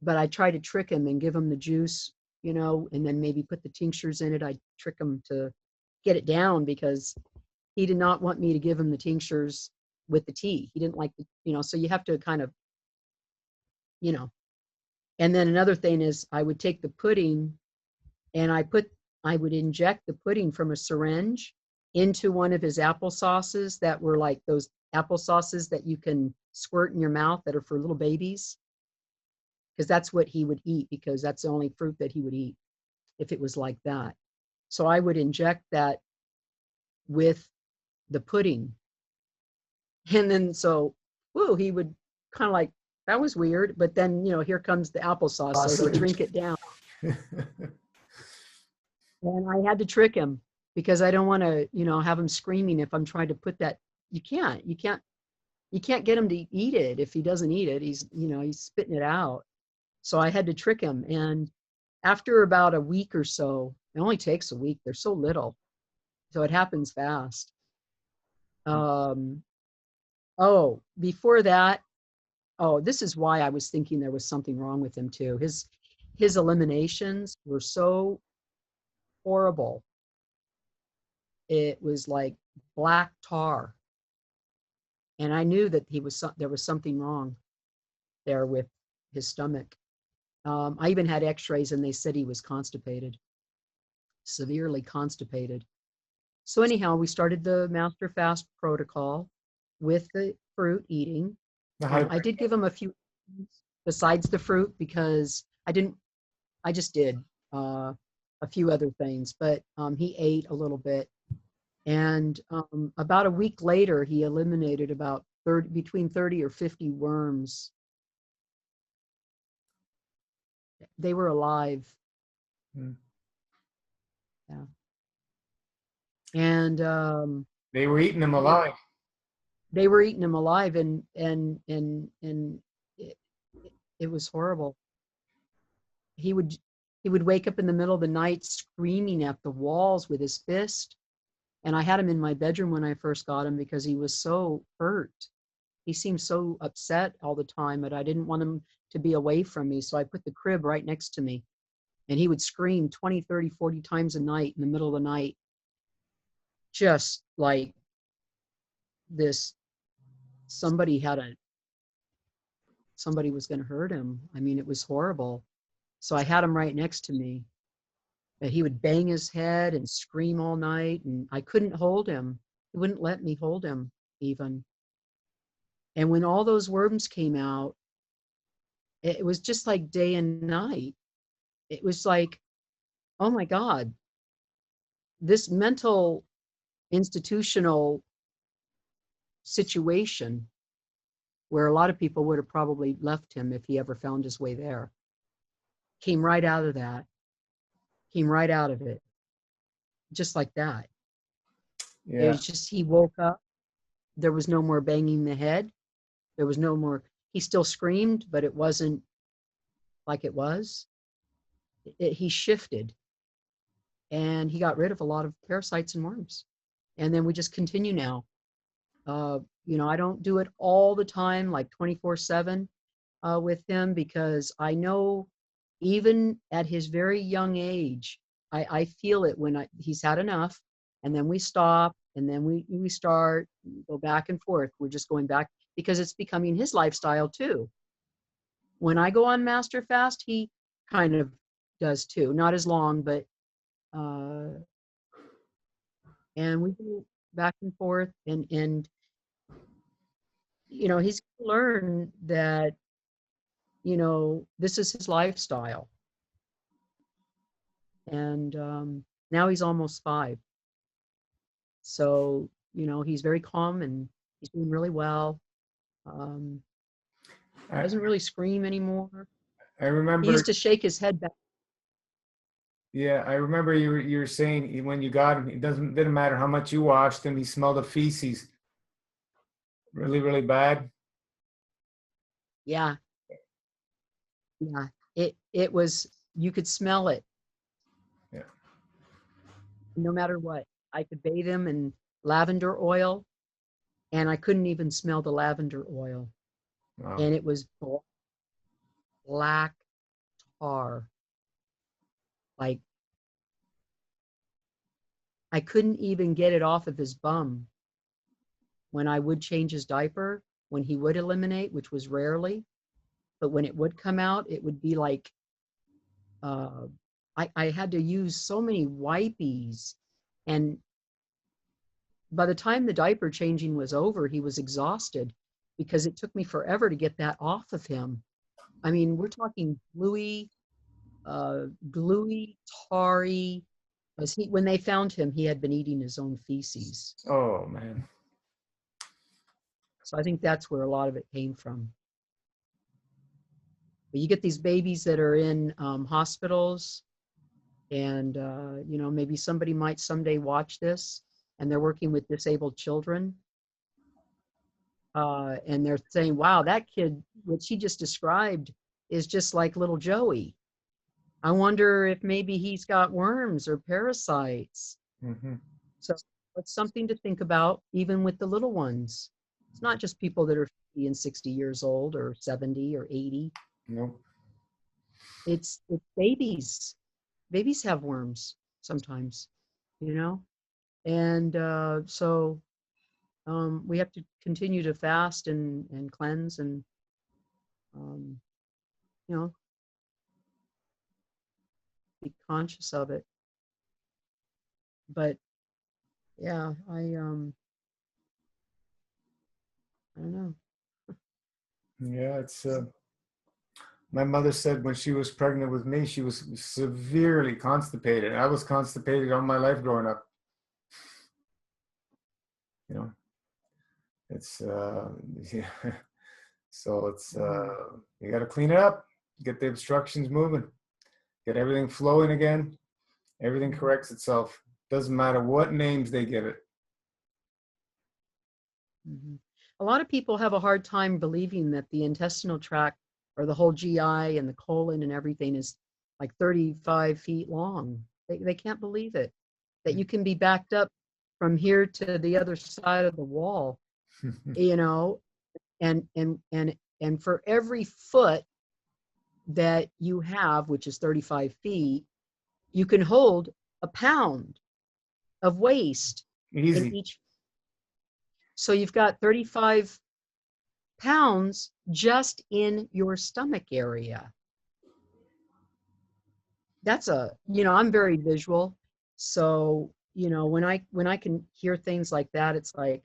But I try to trick him and give him the juice, and then maybe put the tinctures in it. I trick him to get it down, because he did not want me to give him the tinctures with the tea. He didn't like so you have to kind of, And then another thing is, I would take the pudding, and I would inject the pudding from a syringe into one of his applesauces that were like those applesauces that you can squirt in your mouth that are for little babies. Because that's what he would eat, because that's the only fruit that he would eat if it was like that. So I would inject that with the pudding. And then so woo, he would kind of like, that was weird. But then, here comes the applesauce, so he'd drink it down. And I had to trick him because I don't want to, have him screaming if I'm trying to put that. You can't get him to eat it. If he doesn't eat it, he's spitting it out. So I had to trick him. And after about a week or so, it only takes a week. They're so little. So it happens fast. Before that, this is why I was thinking there was something wrong with him too. His eliminations were so horrible. It was like black tar. And I knew that there was something wrong there with his stomach. I even had x-rays and they said he was constipated, severely constipated. So anyhow, we started the master fast protocol with the fruit eating. I did give him a few besides the fruit because I just did a few other things, but he ate a little bit. And about a week later, he eliminated about between 30 or 50 worms. They were alive. Yeah. And they were eating them alive. They were eating him alive, and it was horrible. He would wake up in the middle of the night screaming at the walls with his fist. And I had him in my bedroom when I first got him because he was so hurt. He seemed so upset all the time, but I didn't want him to be away from me. So I put the crib right next to me. And he would scream 20, 30, 40 times a night in the middle of the night. Just like this, somebody was going to hurt him. I mean, it was horrible. So I had him right next to me. And he would bang his head and scream all night, and I couldn't hold him. He wouldn't let me hold him even. And when all those worms came out, it was just like day and night. It was like, oh my God, this mental institutional situation where a lot of people would have probably left him if he ever found his way there, came right out of that, came right out of it, just like that. Yeah. It was just, he woke up. There was no more banging the head. There was no more, he still screamed, but it wasn't like it was. He shifted and he got rid of a lot of parasites and worms. And then we just continue now. I don't do it all the time, like 24/7 with him, because I know even at his very young age, I feel it when he's had enough, and then we stop, and then we start, go back and forth. We're just going back because it's becoming his lifestyle too. When I go on master fast, he kind of does too, not as long, but and we go back and forth, and he's learned that this is his lifestyle. And now he's almost 5. So, he's very calm and he's doing really well. Doesn't really scream anymore. I remember. He used to shake his head back. Yeah, I remember you were saying when you got him, it didn't matter how much you washed him, he smelled of feces. Really, really bad. Yeah. Yeah. It was, you could smell it. Yeah. No matter what. I could bathe him in lavender oil, and I couldn't even smell the lavender oil. Wow. And it was black tar. Like, I couldn't even get it off of his bum. When I would change his diaper, when he would eliminate, which was rarely, but when it would come out, it would be like, I had to use so many wipies. And by the time the diaper changing was over, he was exhausted because it took me forever to get that off of him. I mean, we're talking gluey, tarry. When they found him, he had been eating his own feces. Oh man. So I think that's where a lot of it came from. But you get these babies that are in hospitals, and you know, maybe somebody might someday watch this, and they're working with disabled children, and they're saying, wow, that kid, what she just described is just like little Joey. I wonder if maybe he's got worms or parasites. Mm-hmm. So it's something to think about, even with the little ones. It's not just people that are 50 and 60 years old or 70 or 80. Nope. It's babies. Babies have worms sometimes, you know? And so we have to continue to fast and cleanse and, you know, be conscious of it. But yeah, I don't know. Yeah, it's my mother said when she was pregnant with me, she was severely constipated. I was constipated all my life growing up. You know, it's yeah. So it's you got to clean it up, get the obstructions moving, get everything flowing again. Everything corrects itself. Doesn't matter what names they give it. Mm-hmm. A lot of people have a hard time believing that the intestinal tract or the whole GI and the colon and everything is like 35 feet long. They can't believe it, that you can be backed up from here to the other side of the wall, you know, and for every foot that you have, which is 35 feet, you can hold a pound of waste in Easy. each. So you've got 35 pounds just in your stomach area. That's you know, I'm very visual. So, you know, when I can hear things like that, it's like,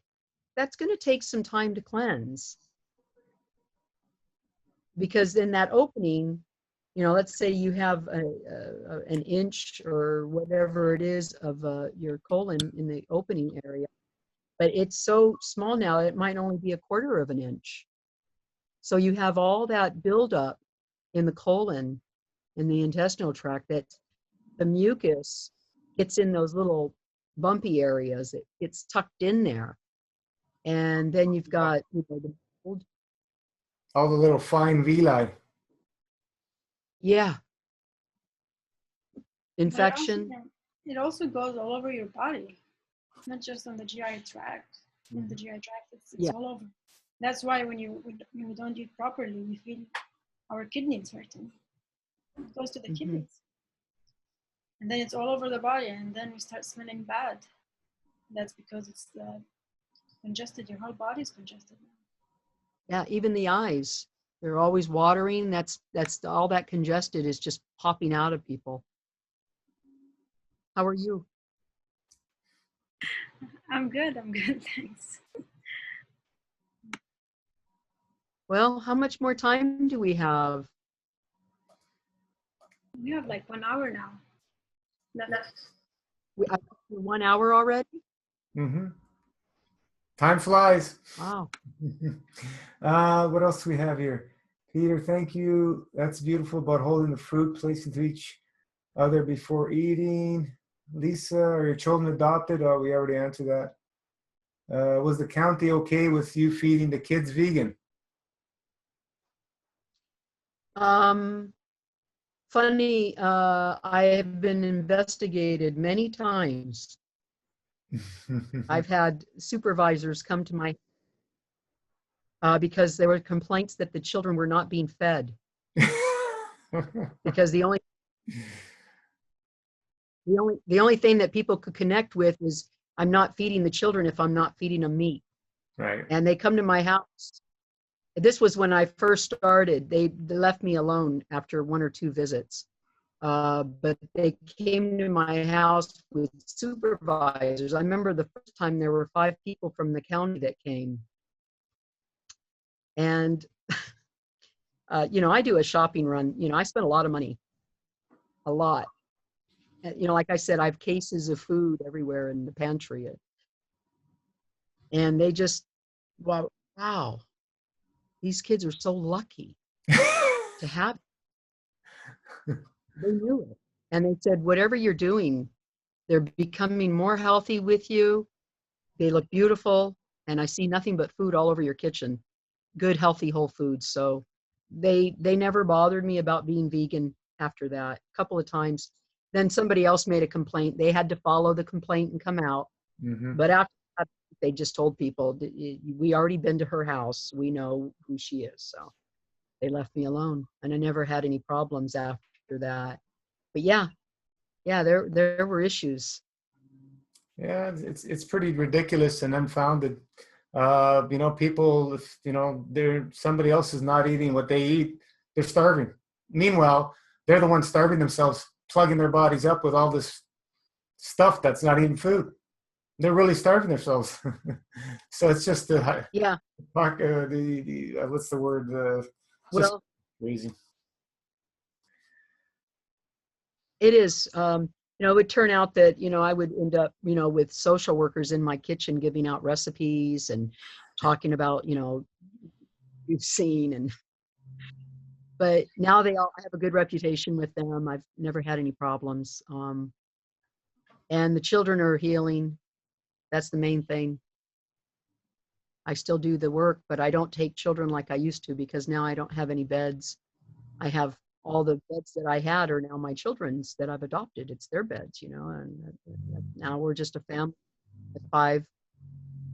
that's going to take some time to cleanse. Because in that opening, you know, let's say you have an inch or whatever it is of your colon in the opening area, but it's so small now, it might only be a quarter of an inch. So you have all that buildup in the colon, in the intestinal tract, that the mucus gets in those little bumpy areas. It's tucked in there. And then you've got, you know, the mold. All the little fine villi. Yeah. But Infection. it also goes all over your body, not just on the GI tract. In the GI tract, it's Yeah. all over. That's why when we don't eat properly, we feel our kidneys hurting. It goes to the kidneys. And then it's all over the body, and then we start smelling bad. That's because it's congested. Your whole body is congested now. Yeah, even the eyes. They're always watering. That's all that congested is just popping out of people. How are you? I'm good, thanks. Well, how much more time do we have? We have like 1 hour now. Left. 1 hour already? Mm-hmm. Time flies. Wow. What else do we have here? Peter, thank you. That's beautiful about holding the fruit, placing to each other before eating. Lisa, are your children adopted? Oh, we already answered that. Was the county okay with you feeding the kids vegan? Funny, I have been investigated many times. I've had supervisors come to my because there were complaints that the children were not being fed. Because the only thing that people could connect with is, I'm not feeding the children if I'm not feeding them meat. Right. And they come to my house. This was when I first started. They left me alone after 1 or 2 visits. But they came to my house with supervisors. I remember the first time there were 5 people from the county that came. And, you know, I do a shopping run. You know, I spend a lot of money, a lot. You know, like I said, I have cases of food everywhere in the pantry. And they just, wow, wow, these kids are so lucky to have it. They knew it. And they said, whatever you're doing, they're becoming more healthy with you. They look beautiful. And I see nothing but food all over your kitchen. Good, healthy, whole foods. So they never bothered me about being vegan after that. A couple of times. Then somebody else made a complaint. They had to follow the complaint and come out. Mm-hmm. But after that, they just told people, we already been to her house. We know who she is. So they left me alone. And I never had any problems after that. But yeah, there were issues. Yeah, it's pretty ridiculous and unfounded. You know, people, if you know, they're somebody else is not eating what they eat, they're starving. Meanwhile, they're the ones starving themselves, plugging their bodies up with all this stuff that's not even food. They're really starving themselves. So it's just Yeah. What's the word? Just Well, crazy. it is. It would turn out that, I would end up, with social workers in my kitchen giving out recipes and talking about, you've seen. But now I have a good reputation with them. I've never had any problems. And the children are healing. That's the main thing. I still do the work, but I don't take children like I used to because now I don't have any beds. I have all the beds that I had are now my children's that I've adopted. It's their beds, and now we're just a family of 5,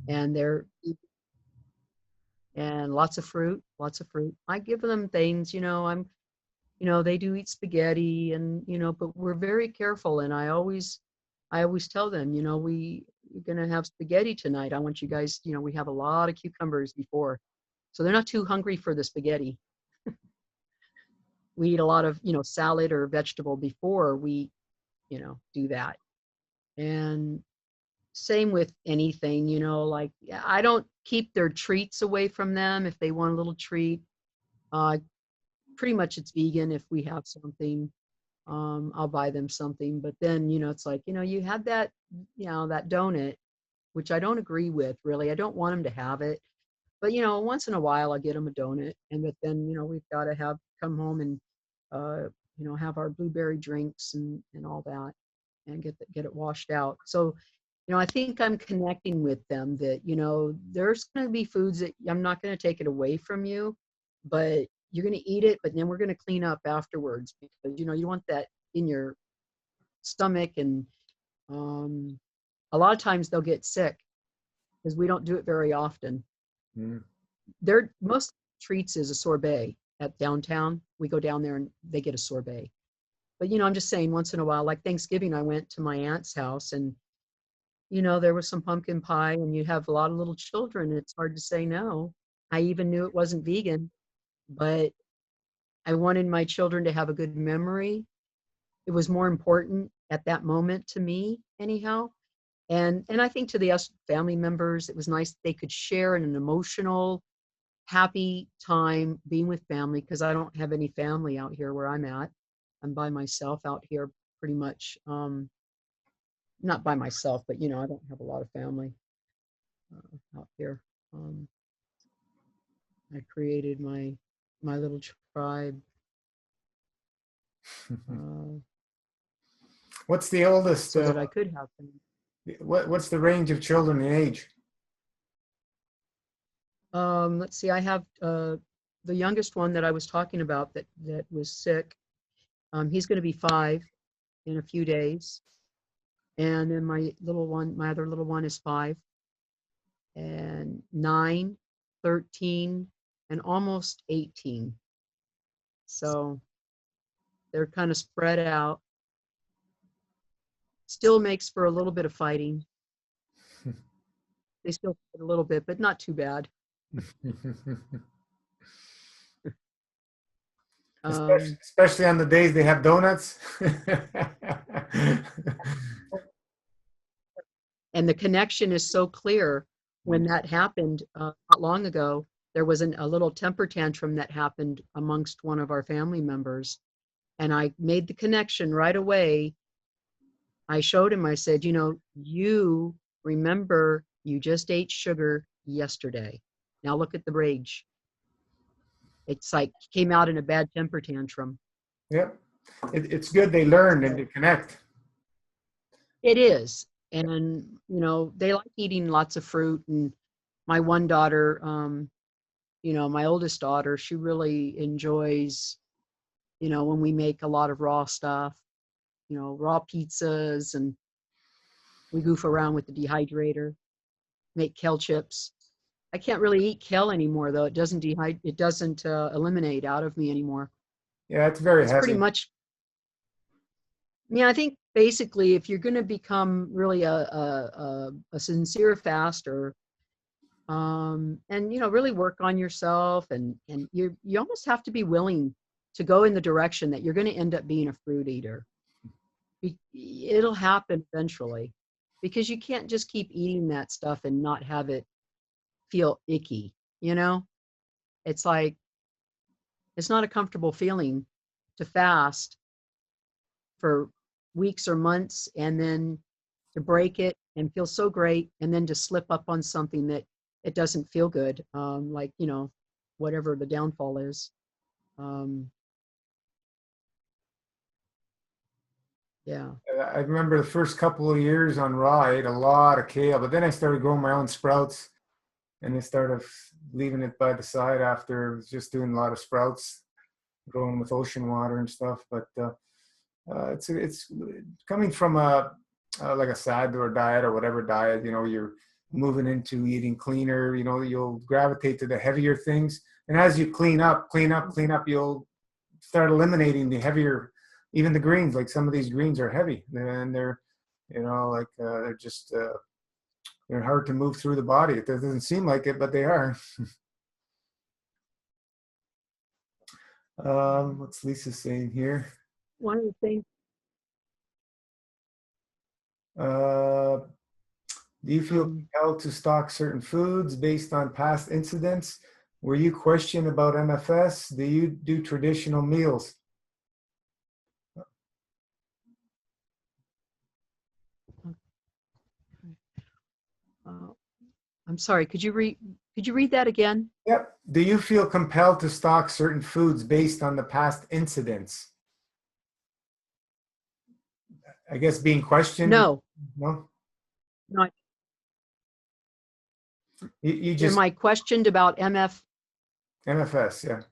and and lots of fruit. I give them things, they do eat spaghetti and, but we're very careful. And I always tell them, we're going to have spaghetti tonight. I want you guys, we have a lot of cucumbers before. So they're not too hungry for the spaghetti. We eat a lot of, salad or vegetable before we, do that. And same with anything, like I don't keep their treats away from them. If they want a little treat, pretty much it's vegan. If we have something, I'll buy them something. But then, it's like, you had that, that donut, which I don't agree with really. I don't want them to have it. But, once in a while I'll get them a donut. But then, we've got to come home and, have our blueberry drinks and all that and get it washed out. So, I think I'm connecting with them that, there's going to be foods that I'm not going to take it away from you, but you're going to eat it, but then we're going to clean up afterwards because, you want that in your stomach. And a lot of times they'll get sick because we don't do it very often. Mm. Most treats is a sorbet at downtown. We go down there and they get a sorbet. But, I'm just saying once in a while, like Thanksgiving, I went to my aunt's house and, there was some pumpkin pie and you have a lot of little children. It's hard to say no. I even knew it wasn't vegan, but I wanted my children to have a good memory. It was more important at that moment to me anyhow. And I think to the us family members, it was nice that they could share in an emotional, happy time being with family because I don't have any family out here where I'm at. I'm by myself out here pretty much. Not by myself, but I don't have a lot of family out here. I created my little tribe. What's the oldest? So that I could have family. What's the range of children in age? Let's see. I have the youngest one that I was talking about that was sick. He's going to be 5 in a few days. And then my other little one is 5 and 9, 13, and almost 18. So they're kind of spread out. Still makes for a little bit of fighting. They still fight a little bit, but not too bad. Especially on the days they have donuts. And the connection is so clear. When that happened not long ago, there was a little temper tantrum that happened amongst one of our family members. And I made the connection right away. I showed him, I said, you remember you just ate sugar yesterday. Now look at the rage. It's like came out in a bad temper tantrum. Yep. It's good they learned and to connect. It is. And, you know, they like eating lots of fruit. And my one daughter, you know, my oldest daughter, she really enjoys, you know, when we make a lot of raw stuff, you know, raw pizzas, and we goof around with the dehydrator, make kale chips. I can't really eat kale anymore, though. It doesn't eliminate out of me anymore. Yeah, it's very It's heavy. pretty much, yeah, I think basically if you're going to become really a sincere faster, and, you know, really work on yourself, and you almost have to be willing to go in the direction that you're going to end up being a fruit eater. It'll happen eventually, because you can't just keep eating that stuff and not have it feel icky, you know? It's like, it's not a comfortable feeling to fast for weeks or months and then to break it and feel so great, and then to slip up on something that it doesn't feel good, like, you know, whatever the downfall is. Yeah. I remember the first couple of years on raw, I ate a lot of kale, but then I started growing my own sprouts, and I started leaving it by the side after just doing a lot of sprouts, growing with ocean water and stuff. But it's coming from a like a Sador diet or whatever diet, you know, you're moving into eating cleaner, you know, you'll gravitate to the heavier things. And as you clean up, you'll start eliminating the heavier, even the greens. Like some of these greens are heavy, and they're, you know, like they're just, they're hard to move through the body. It doesn't seem like it, but they are. What's Lisa saying here? One of the things, Do you feel compelled to stock certain foods based on past incidents? Were you questioned about MFS? Do you do traditional meals? I'm sorry, could you read that again? Yep. Do you feel compelled to stock certain foods based on the past incidents? I guess being questioned. No. No. No. You just Am I questioned about MFS, yeah.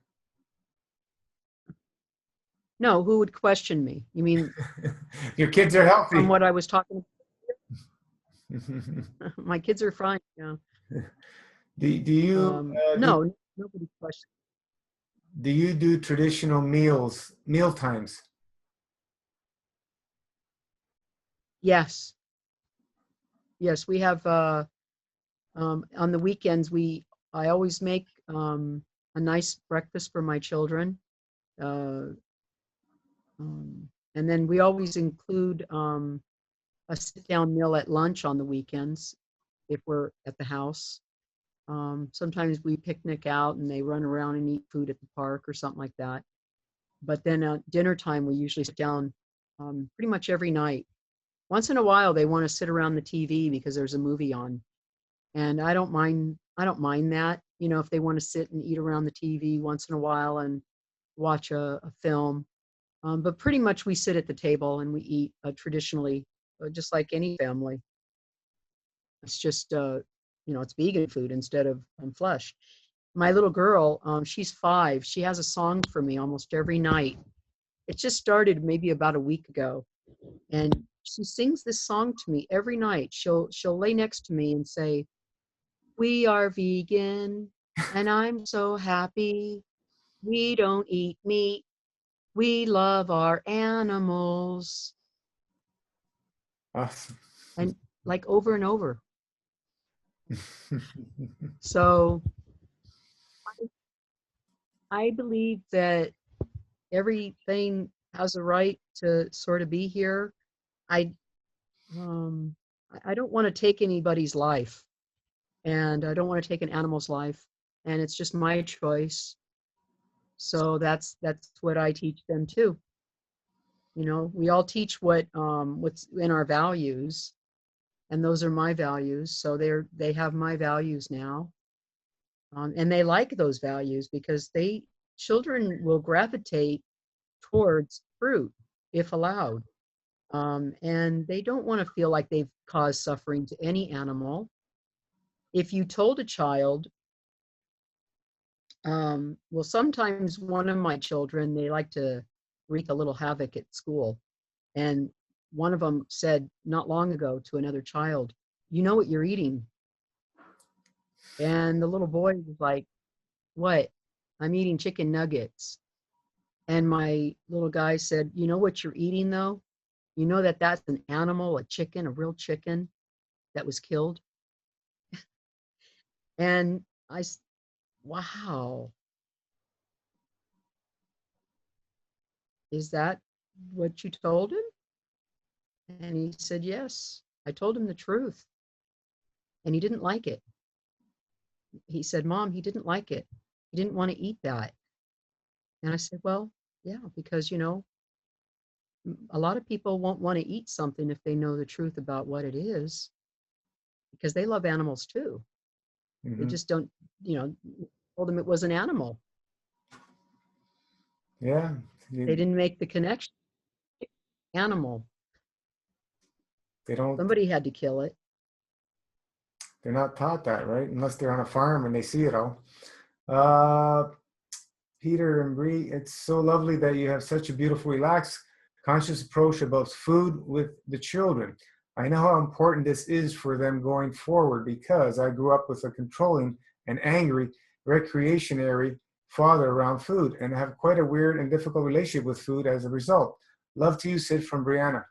No, who would question me? You mean Your kids are healthy. from what I was talking about? My kids are fine. Yeah. Do you no, nobody questions. do you do traditional meal times? Yes. Yes, we have on the weekends I always make a nice breakfast for my children. And then we always include a sit-down meal at lunch on the weekends if we're at the house. Sometimes we picnic out and they run around and eat food at the park or something like that. But then at dinner time, we usually sit down pretty much every night. Once in a while, they want to sit around the TV because there's a movie on, and I don't mind that. You know, if they want to sit and eat around the TV once in a while and watch a film. But pretty much we sit at the table and we eat traditionally, just like any family. It's just, you know, it's vegan food instead of flesh. My little girl, she's 5. She has a song for me almost every night. It just started maybe about a week ago. And she sings this song to me every night. She'll lay next to me and say, "We are vegan and I'm so happy. We don't eat meat. We love our animals." Awesome. And like over and over. So I believe that everything has a right to sort of be here. I don't want to take anybody's life, and I don't want to take an animal's life, and it's just my choice. So that's what I teach them too. You know, we all teach what's in our values, and those are my values. So they have my values now. And they like those values because children will gravitate towards fruit if allowed. And they don't want to feel like they've caused suffering to any animal. If you told a child, well, sometimes one of my children, they like to wreak a little havoc at school. And one of them said not long ago to another child, "You know what you're eating?" And the little boy was like, "What?" "I'm eating chicken nuggets." And my little guy said, "You know what you're eating though? You know that that's an animal, a chicken, a real chicken that was killed?" And wow, is that what you told him? And he said, "Yes, I told him the truth." And he didn't like it. He said, "Mom, he didn't like it. He didn't want to eat that." And I said, "Well, yeah, because, a lot of people won't want to eat something if they know the truth about what it is, because they love animals too. They just don't, told them it was an animal. Yeah. They didn't make the connection. Animal. They don't. Somebody had to kill it. They're not taught that, right? Unless they're on a farm and they see it all. Uh, Peter and Bree, it's so lovely that you have such a beautiful, relaxed, conscious approach about food with the children. I know how important this is for them going forward because I grew up with a controlling and angry recreationary father around food and have quite a weird and difficult relationship with food as a result. Love to you, Cyd from Brianna.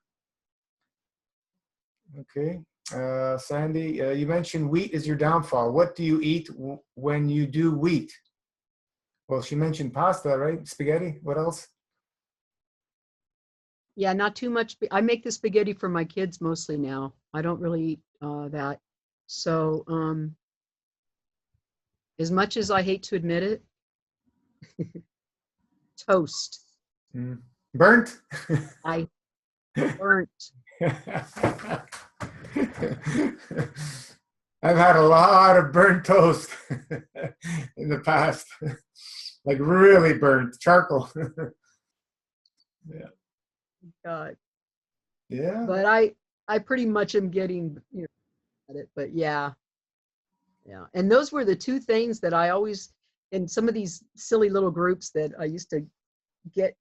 Okay. Sandy, you mentioned wheat is your downfall. What do you eat when you do wheat? Well, she mentioned pasta, right? Spaghetti. What else? Yeah, not too much. I make the spaghetti for my kids mostly now. I don't really eat that. So, as much as I hate to admit it, toast. Burnt? I burnt. I've had a lot of burnt toast in the past, like really burnt charcoal. Yeah. God. Yeah. But I pretty much am getting at it. But yeah. And those were the two things that I always, in some of these silly little groups that I used to get.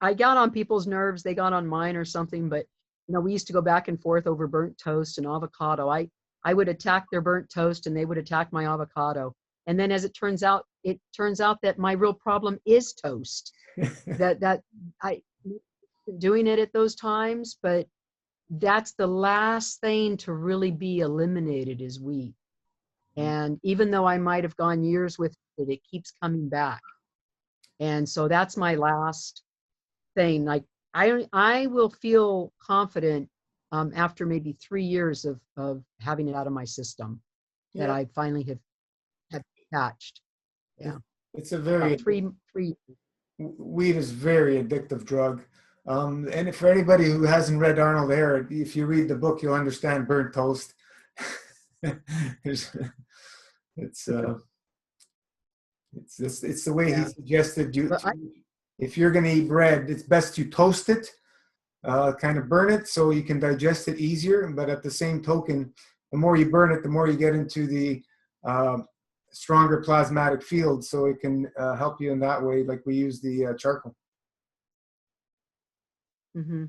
I got on people's nerves. They got on mine or something. But we used to go back and forth over burnt toast and avocado. I would attack their burnt toast and they would attack my avocado. And then as it turns out that my real problem is toast. that I doing it at those times, but that's the last thing to really be eliminated is wheat. And even though I might have gone years with it, it keeps coming back. And so that's my last thing. Like I will feel confident after maybe 3 years of having it out of my system that I finally have patched. Yeah. It's a very three. Weed is a very addictive drug. And for anybody who hasn't read Arnold Ehret, if you read the book, you'll understand burnt toast. It's the way he suggested if you're going to eat bread, it's best you toast it, kind of burn it so you can digest it easier. But at the same token, the more you burn it, the more you get into the stronger plasmatic field, so it can help you in that way, like we use the charcoal. Mm-hmm.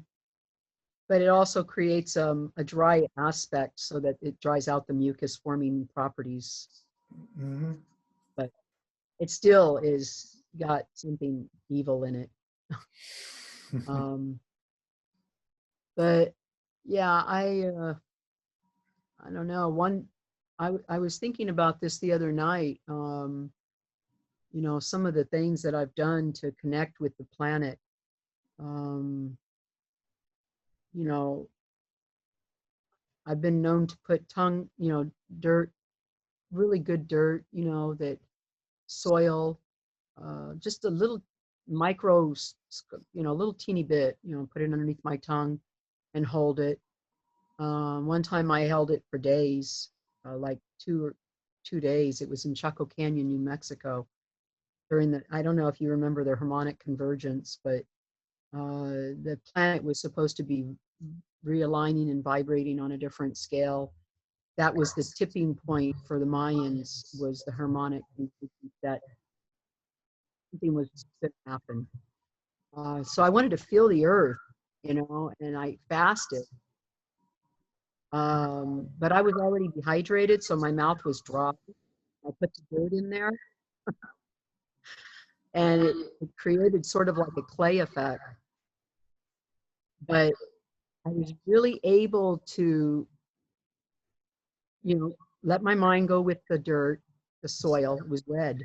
But it also creates a dry aspect so that it dries out the mucus forming properties. Mm-hmm. But it still is got something evil in it. But yeah, I don't know. I was thinking about this the other night. Some of the things that I've done to connect with the planet. I've been known to put dirt, really good dirt, that soil, just a little micro, little teeny bit, put it underneath my tongue and hold it. One time I held it for days, like 2 2 days. It was in Chaco Canyon, New Mexico, during the, I don't know if you remember the harmonic convergence, but the planet was supposed to be realigning and vibrating on a different scale. That was the tipping point for the Mayans, was the harmonic convergence, that something was going to happen. So I wanted to feel the earth, you know, and I fasted. But I was already dehydrated, so my mouth was dry. I put the dirt in there, and it created sort of like a clay effect. But I was really able to, you know, let my mind go with the dirt. The soil was red,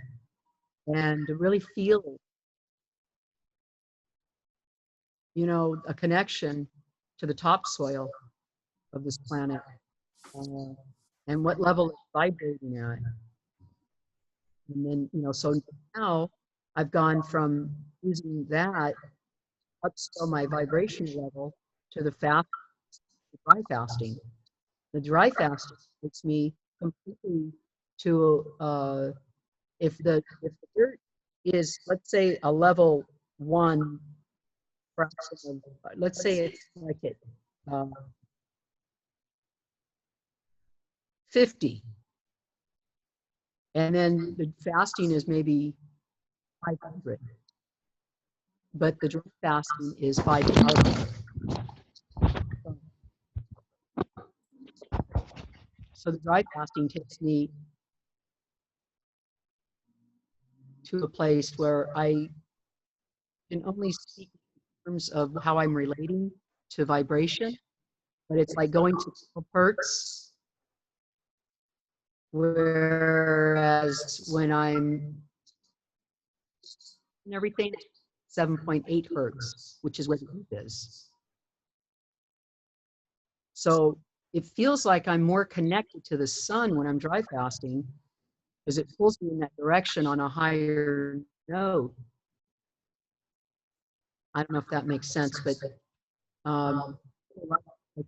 and to really feel it, you know, a connection to the topsoil of this planet, and what level it's vibrating at. And then, you know, so now I've gone from using that upscale my vibration level to the dry fasting. The dry fasting takes me completely to if the dirt is, let's say, a level 1 fraction of, let's say it's like it 50, and then the fasting is maybe 500, but the dry fasting is 5,000. So the dry fasting takes me to a place where I can only speak in terms of how I'm relating to vibration, but it's like going to hertz, whereas when I'm in everything, 7.8 hertz, which is where the earth is. So it feels like I'm more connected to the sun when I'm dry fasting, because it pulls me in that direction on a higher note. I don't know if that makes sense, but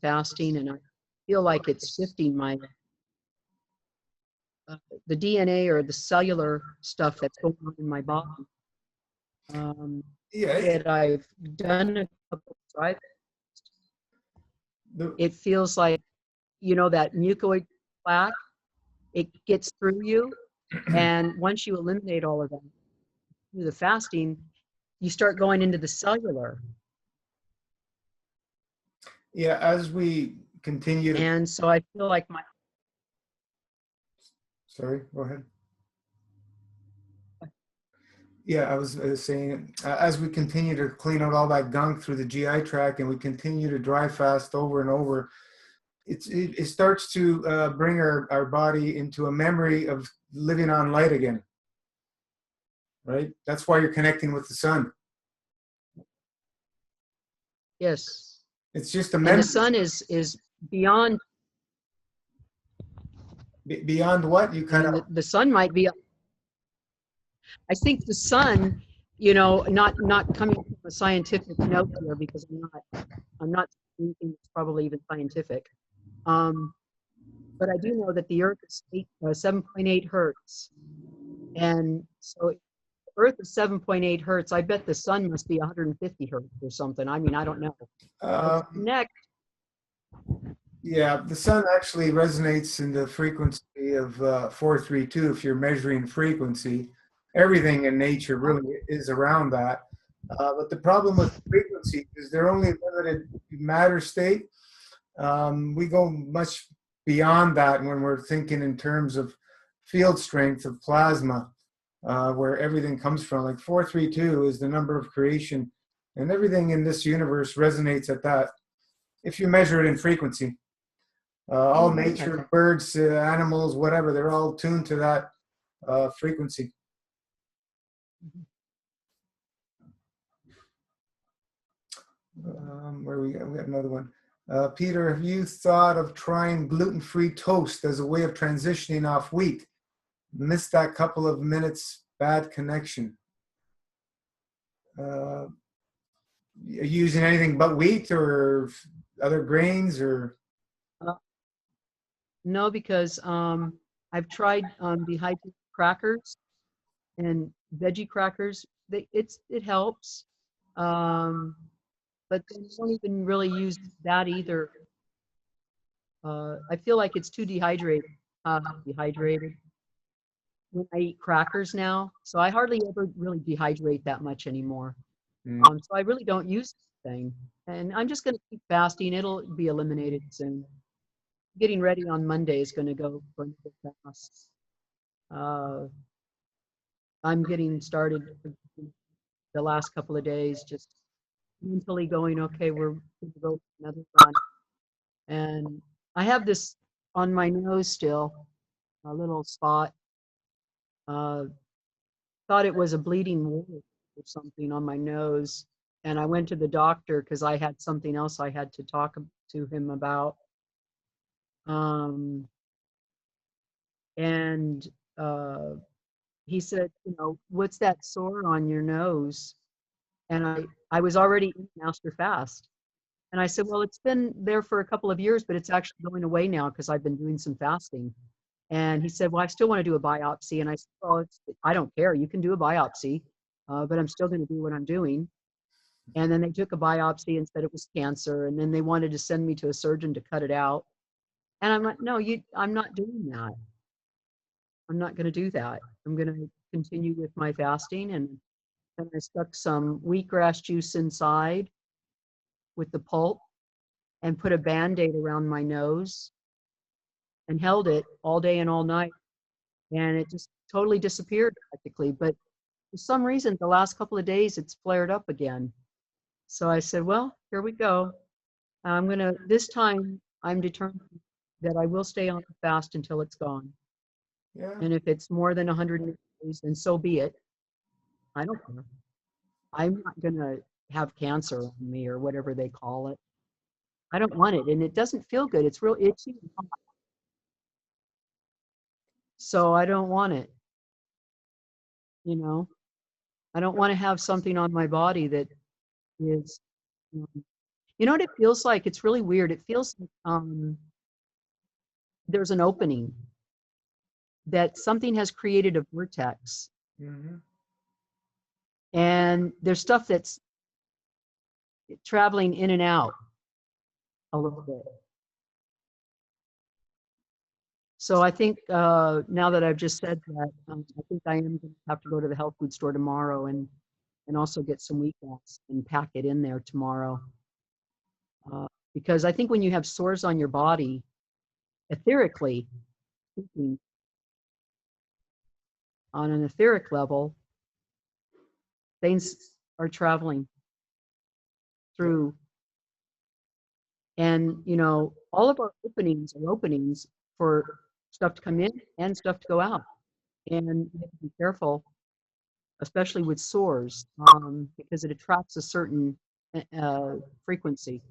fasting, and I feel like it's shifting my the DNA or the cellular stuff that's going on in my body. That I've done a couple of dry fasts. It feels like, you know, that mucoid plaque, it gets through you, and once you eliminate all of that through the fasting, you start going into the cellular. Yeah, as we continue. And so I feel like my. Sorry, go ahead. Yeah, I was saying, as we continue to clean out all that gunk through the GI tract, and we continue to dry fast over and over, it starts to bring our body into a memory of living on light again, right? That's why you're connecting with the sun. Yes. It's just a memory. And the sun is beyond. Beyond what? You kind of. The sun might be. I think the sun, you know, not coming from a scientific note here, because I'm not thinking it's probably even scientific. But I do know that the Earth is 7.8 hertz, and so if the Earth is 7.8 hertz, I bet the sun must be 150 hertz or something. I mean, I don't know. Next. Yeah, the sun actually resonates in the frequency of 432 if you're measuring frequency. Everything in nature really is around that. But the problem with frequency is they're only limited matter state. We go much beyond that when we're thinking in terms of field strength of plasma, where everything comes from. Like 432 is the number of creation, and everything in this universe resonates at that, if you measure it in frequency. All nature, birds, animals, whatever, they're all tuned to that frequency. Where we got another one. Peter, have you thought of trying gluten-free toast as a way of transitioning off wheat? Missed that couple of minutes, bad connection. Are you using anything but wheat or other grains or? No, because I've tried dehydrated crackers and veggie crackers. It helps, but they don't even really use that either. I feel like it's too dehydrated when I eat crackers now. So I hardly ever really dehydrate that much anymore. So I really don't use anything. And I'm just going to keep fasting. It'll be eliminated soon. Getting ready on Monday is going to go for another fast. I'm getting started the last couple of days, just mentally going, okay, we're going to go for another run. And I have this on my nose still, a little spot. Thought it was a bleeding wound or something on my nose. And I went to the doctor because I had something else I had to talk to him about. And he said, you know, what's that sore on your nose? And I was already in Master Fast. And I said, well, it's been there for a couple of years, but it's actually going away now because I've been doing some fasting. And he said, well, I still want to do a biopsy. And I said, well, I don't care. You can do a biopsy, but I'm still going to do what I'm doing. And then they took a biopsy and said it was cancer. And then they wanted to send me to a surgeon to cut it out. And I'm like, no, I'm not doing that. I'm not going to do that. I'm going to continue with my fasting. And then I stuck some wheatgrass juice inside with the pulp and put a Band-Aid around my nose and held it all day and all night. And it just totally disappeared practically. But for some reason, the last couple of days, it's flared up again. So I said, well, here we go. This time I'm determined that I will stay on the fast until it's gone. Yeah. And if it's more than 100 days, then so be it. I don't care. I'm not going to have cancer on me or whatever they call it. I don't want it. And it doesn't feel good. It's real itchy. So I don't want it. You know, I don't want to have something on my body that is, you know what it feels like? It's really weird. It feels like there's an opening, that something has created a vortex. Mm-hmm. And there's stuff that's traveling in and out a little bit. So I think now that I've just said that, I think I am going to have to go to the health food store tomorrow and also get some wheatgrass and pack it in there tomorrow. Because I think when you have sores on your body, etherically speaking, on an etheric level, things are traveling through. And, you know, all of our openings are openings for stuff to come in and stuff to go out. And you have to be careful, especially with sores, because it attracts a certain frequency.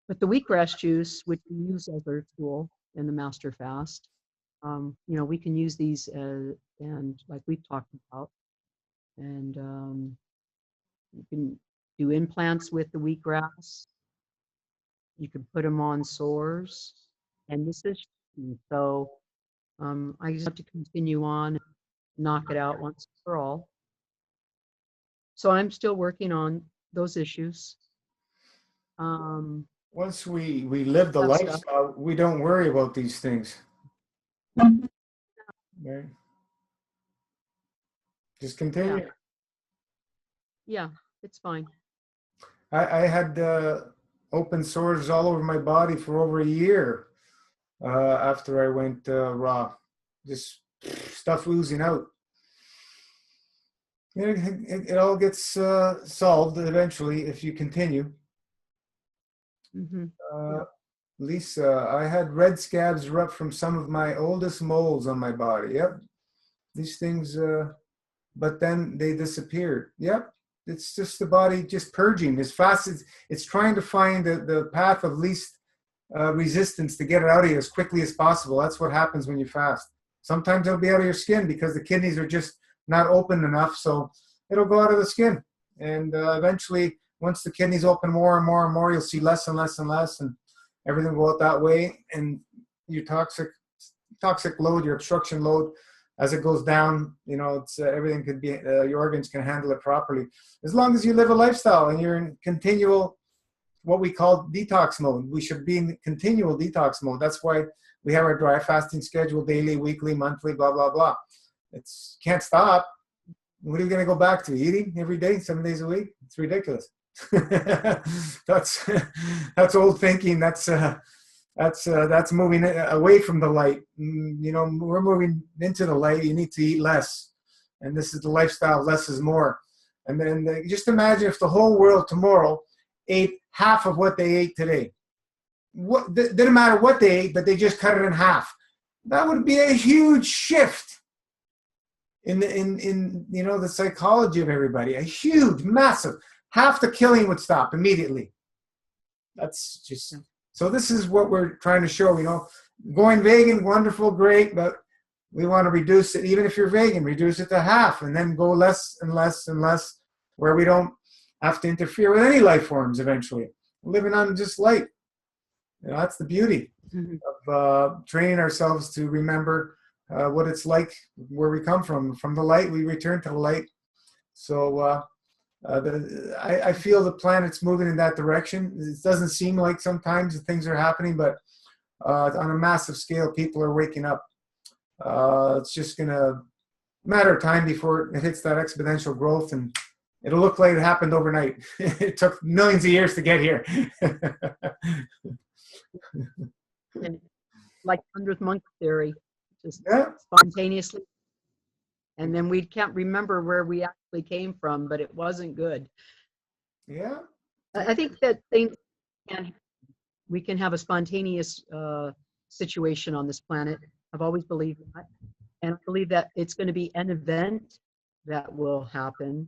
But the wheatgrass juice, which we use as our tool in the Master Fast, you know, we can use these and like we've talked about, and you can do implants with the wheatgrass. You can put them on sores, and this is so. I just have to continue on, and knock it out once for all. So I'm still working on those issues. Once we live the lifestyle, we don't worry about these things. Right? Just continue. Yeah, it's fine. I had open sores all over my body for over a year after I went raw. Just stuff oozing out. It all gets solved eventually if you continue. Mm-hmm. Lisa, I had red scabs erupt from some of my oldest moles on my body. Yep. These things, but then they disappeared. Yep. It's just the body just purging as fast as it's trying to find the path of least resistance to get it out of you as quickly as possible. That's what happens when you fast. Sometimes it'll be out of your skin because the kidneys are just not open enough. So it'll go out of the skin. And eventually, once the kidneys open more and more and more, you'll see less and less and less. And everything will go out that way. And your toxic toxic load, your obstruction load, as it goes down, you know, it's everything could be, your organs can handle it properly. As long as you live a lifestyle and you're in continual, what we call detox mode. We should be in continual detox mode. That's why we have our dry fasting schedule, daily, weekly, monthly, blah, blah, blah. It's can't stop. What are you going to go back to? Eating every day, 7 days a week? It's ridiculous. That's old thinking. That's moving away from the light. You know, we're moving into the light. You need to eat less, and this is the lifestyle. Less is more. And then just imagine if the whole world tomorrow ate half of what they ate today. What didn't matter what they ate, but they just cut it in half. That would be a huge shift in you know, the psychology of everybody. A huge, massive. Half the killing would stop immediately. That's just, so this is what we're trying to show, you know. Going vegan, wonderful, great, but we want to reduce it. Even if you're vegan, reduce it to half and then go less and less and less, where we don't have to interfere with any life forms eventually. Living on just light. You know, that's the beauty of training ourselves to remember what it's like, where we come from. From the light, we return to the light. So I feel the planet's moving in that direction. It doesn't seem like sometimes things are happening, but on a massive scale, people are waking up. It's just going to matter of time before it hits that exponential growth, and it'll look like it happened overnight. It took millions of years to get here. And like 100th monk theory, just Yeah. spontaneously. And then we can't remember where we actually came from, but it wasn't good. Yeah. I think that we can have a spontaneous situation on this planet. I've always believed that. And I believe that it's going to be an event that will happen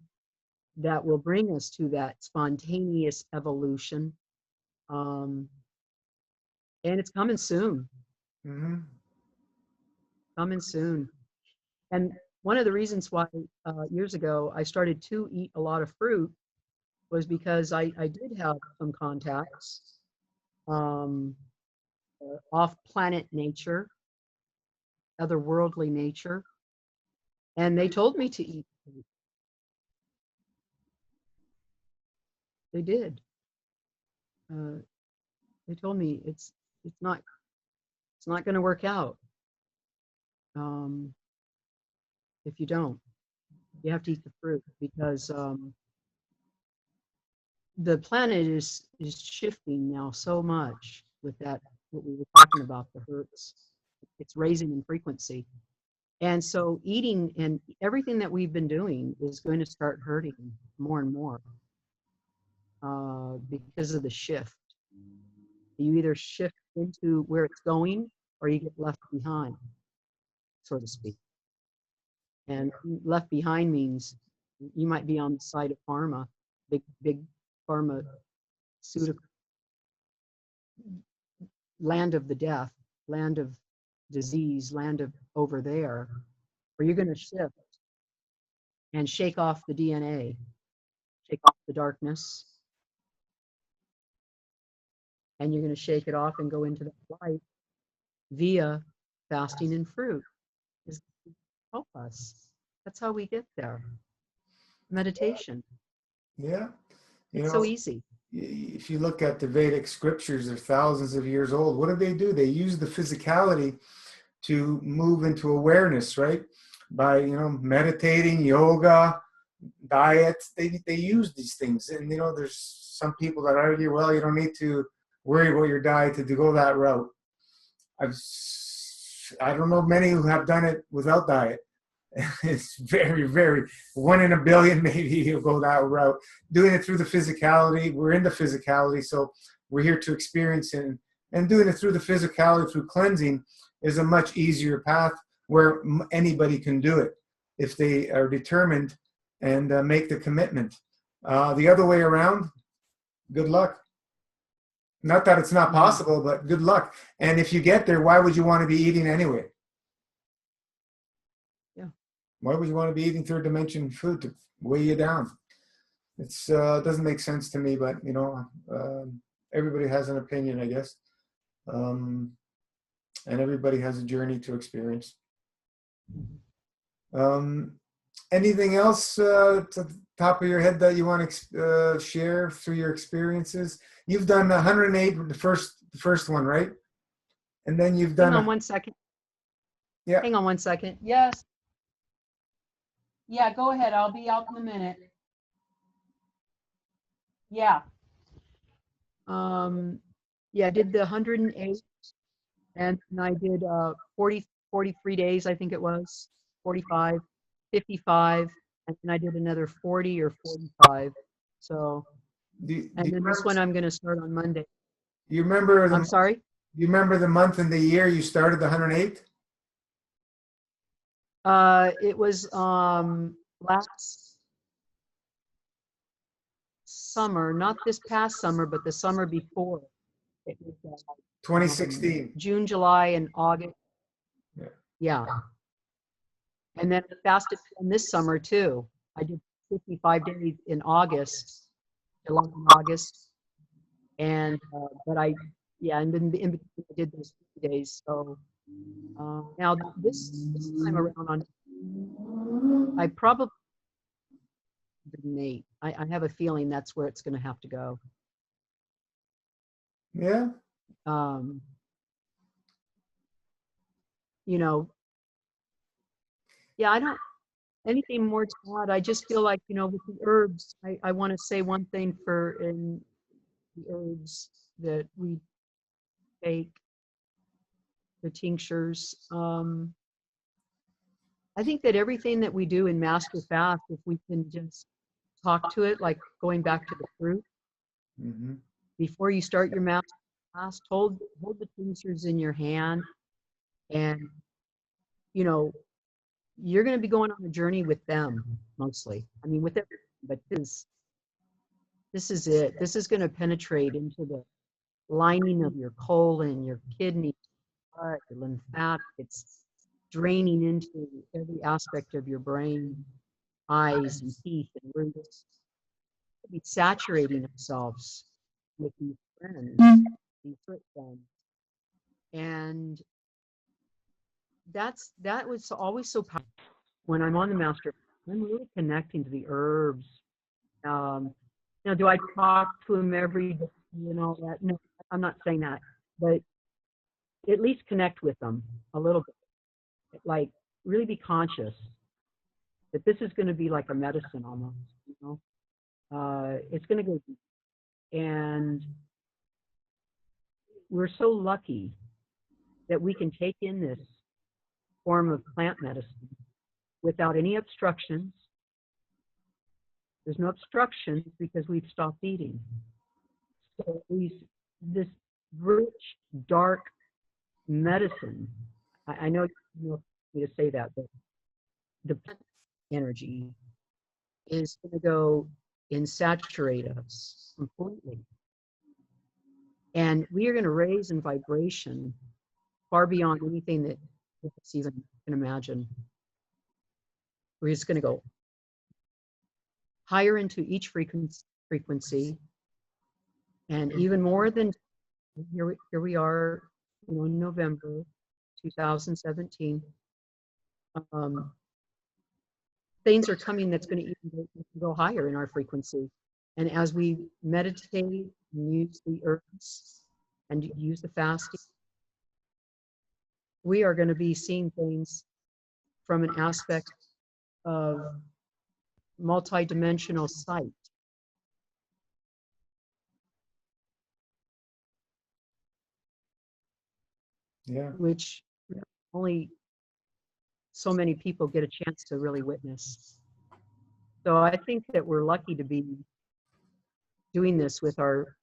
that will bring us to that spontaneous evolution. And it's coming soon. Mm-hmm. Coming soon. And one of the reasons why years ago I started to eat a lot of fruit was because I did have some contacts off-planet nature, otherworldly nature, and they told me to eat fruit. They did. They told me it's not going to work out if you don't. You have to eat the fruit because the planet is shifting now so much with that, what we were talking about, the hertz. It's raising in frequency. And so eating and everything that we've been doing is going to start hurting more and more because of the shift. You either shift into where it's going or you get left behind, so to speak. And left behind means you might be on the side of pharma, big pharmaceutical, land of the death, land of disease, land of over there, or you're going to shift and shake off the DNA, shake off the darkness, and you're going to shake it off and go into the light via fasting and fruit. Is help us. That's how we get there. Meditation. Yeah. It's so easy. If you look at the Vedic scriptures, they're thousands of years old. What do? They use the physicality to move into awareness, right? By, you know, meditating, yoga, diet. They use these things. And, you know, there's some people that argue, well, you don't need to worry about your diet to go that route. I don't know many who have done it without diet. It's very, very, 1 in a billion maybe you'll go that route. Doing it through the physicality, we're in the physicality, so we're here to experience it. And doing it through the physicality, through cleansing, is a much easier path where anybody can do it if they are determined and make the commitment. The other way around, good luck. Not that it's not possible, but good luck. And if you get there, why would you want to be eating anyway? Why would you want to be eating third dimension food to weigh you down? It's doesn't make sense to me, but, you know, everybody has an opinion, I guess. and everybody has a journey to experience. Anything else to the top of your head that you want to share through your experiences? You've done 108, the first one, right? And then you've done. Hang on 1 second. Yeah. Hang on 1 second. Yes. Yeah, go ahead. I'll be out in a minute. Yeah. Yeah, I did the 108, and I did 43 days, I think it was, 45, 55, and then I did another 40 or 45. So, and then this one I'm going to start on Monday. You remember I'm sorry? You remember the month and the year you started the 108? It was last summer, not this past summer, but the summer before. It was 2016. June, July, and August. Yeah. Yeah. And then I fasted this summer too. I did 55 days in August, July and August. And, but and then in between I did those 50 days. So now this time around I probably didn't. I have a feeling that's where it's going to have to go. Yeah. You know, yeah, I don't, anything more to add. I just feel like, you know, with the herbs, I want to say one thing in the herbs that we take, the tinctures. I think that everything that we do in Master Fast, if we can just talk to it, like going back to the fruit, before you start your Master Fast, hold the tinctures in your hand, and, you know, you're going to be going on a journey with them mostly. I mean, with everything, but this is it. This is going to penetrate into the lining of your colon, your kidney, your lymphatic. It's draining into every aspect of your brain, eyes and teeth and roots. We'll be saturating ourselves with these friends, these foot friends. And that was always so powerful. When I'm on the Master, I'm really connecting to the herbs. Now, do I talk to him every day and all that? No, I'm not saying that, but at least connect with them a little bit. Like, really be conscious that this is going to be like a medicine almost, you know? It's going to go deep. And we're so lucky that we can take in this form of plant medicine without any obstructions. There's no obstructions because we've stopped eating. So this rich, dark medicine, I know you don't want me to say that, but the energy is going to go and saturate us completely. And we are going to raise in vibration far beyond anything that us even can imagine. We're just going to go higher into each frequency, and even more than here we are, you know, in November 2017. Things are coming that's going to even go higher in our frequency. And as we meditate and use the herbs and use the fasting, we are going to be seeing things from an aspect of multidimensional sight. Yeah. Which only so many people get a chance to really witness. So I think that we're lucky to be doing this with our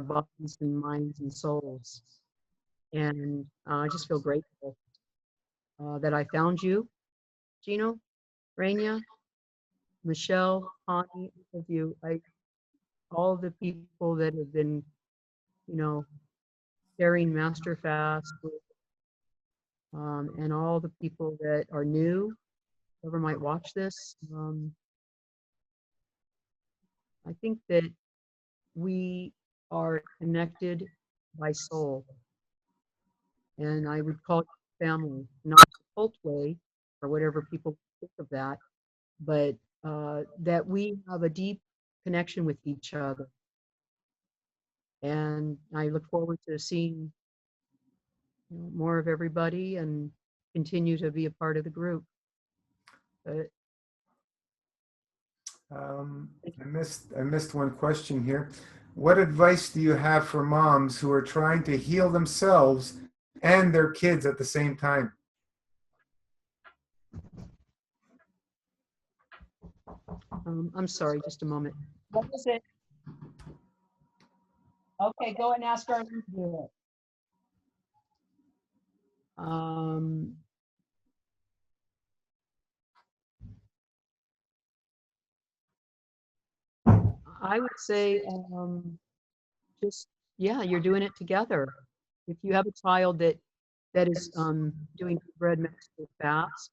bodies and minds and souls. And I just feel grateful that I found you, Gino, Raina, Michelle, Connie, all of you, all the people that have been, you know, sharing Master Fast, and all the people that are new, whoever might watch this. I think that we are connected by soul. And I would call it family, not the cult way or whatever people think of that, but that we have a deep connection with each other. And I look forward to seeing more of everybody and continue to be a part of the group. But, I missed one question here. What advice do you have for moms who are trying to heal themselves and their kids at the same time? I'm sorry, just a moment. What was it? Okay, go and ask Arlene to do it. I would say just, yeah, you're doing it together. If you have a child that is doing bread menstrual fast,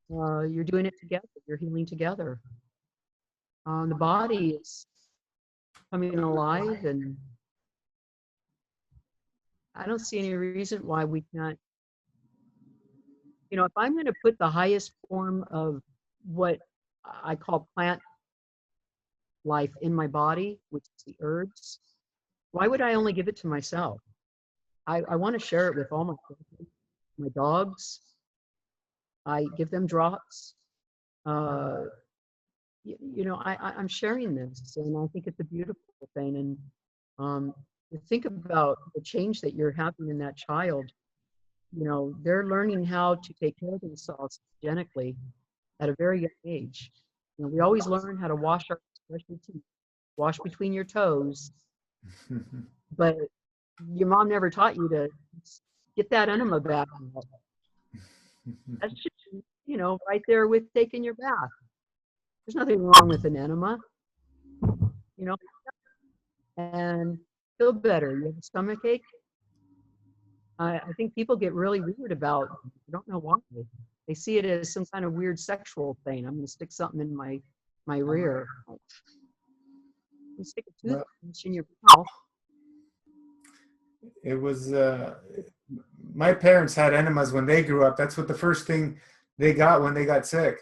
you're doing it together. You're healing together. The body is coming alive, and I don't see any reason why we can't. If I'm going to put the highest form of what I call plant life in my body, which is the herbs, why would I only give it to myself? I want to share it with all my dogs. I give them drops. I'm sharing this, and I think it's a beautiful thing. And think about the change that you're having in that child. They're learning how to take care of themselves genetically at a very young age. We always learn how to wash our teeth, wash between your toes, but your mom never taught you to get that enema back. That's just, right there with taking your bath. There's nothing wrong with an enema, and feel better. You have a stomach ache. I think people get really weird about, I don't know why. They see it as some kind of weird sexual thing. I'm going to stick something in my rear. You stick a toothbrush in your mouth. It was, my parents had enemas when they grew up. That's what the first thing they got when they got sick.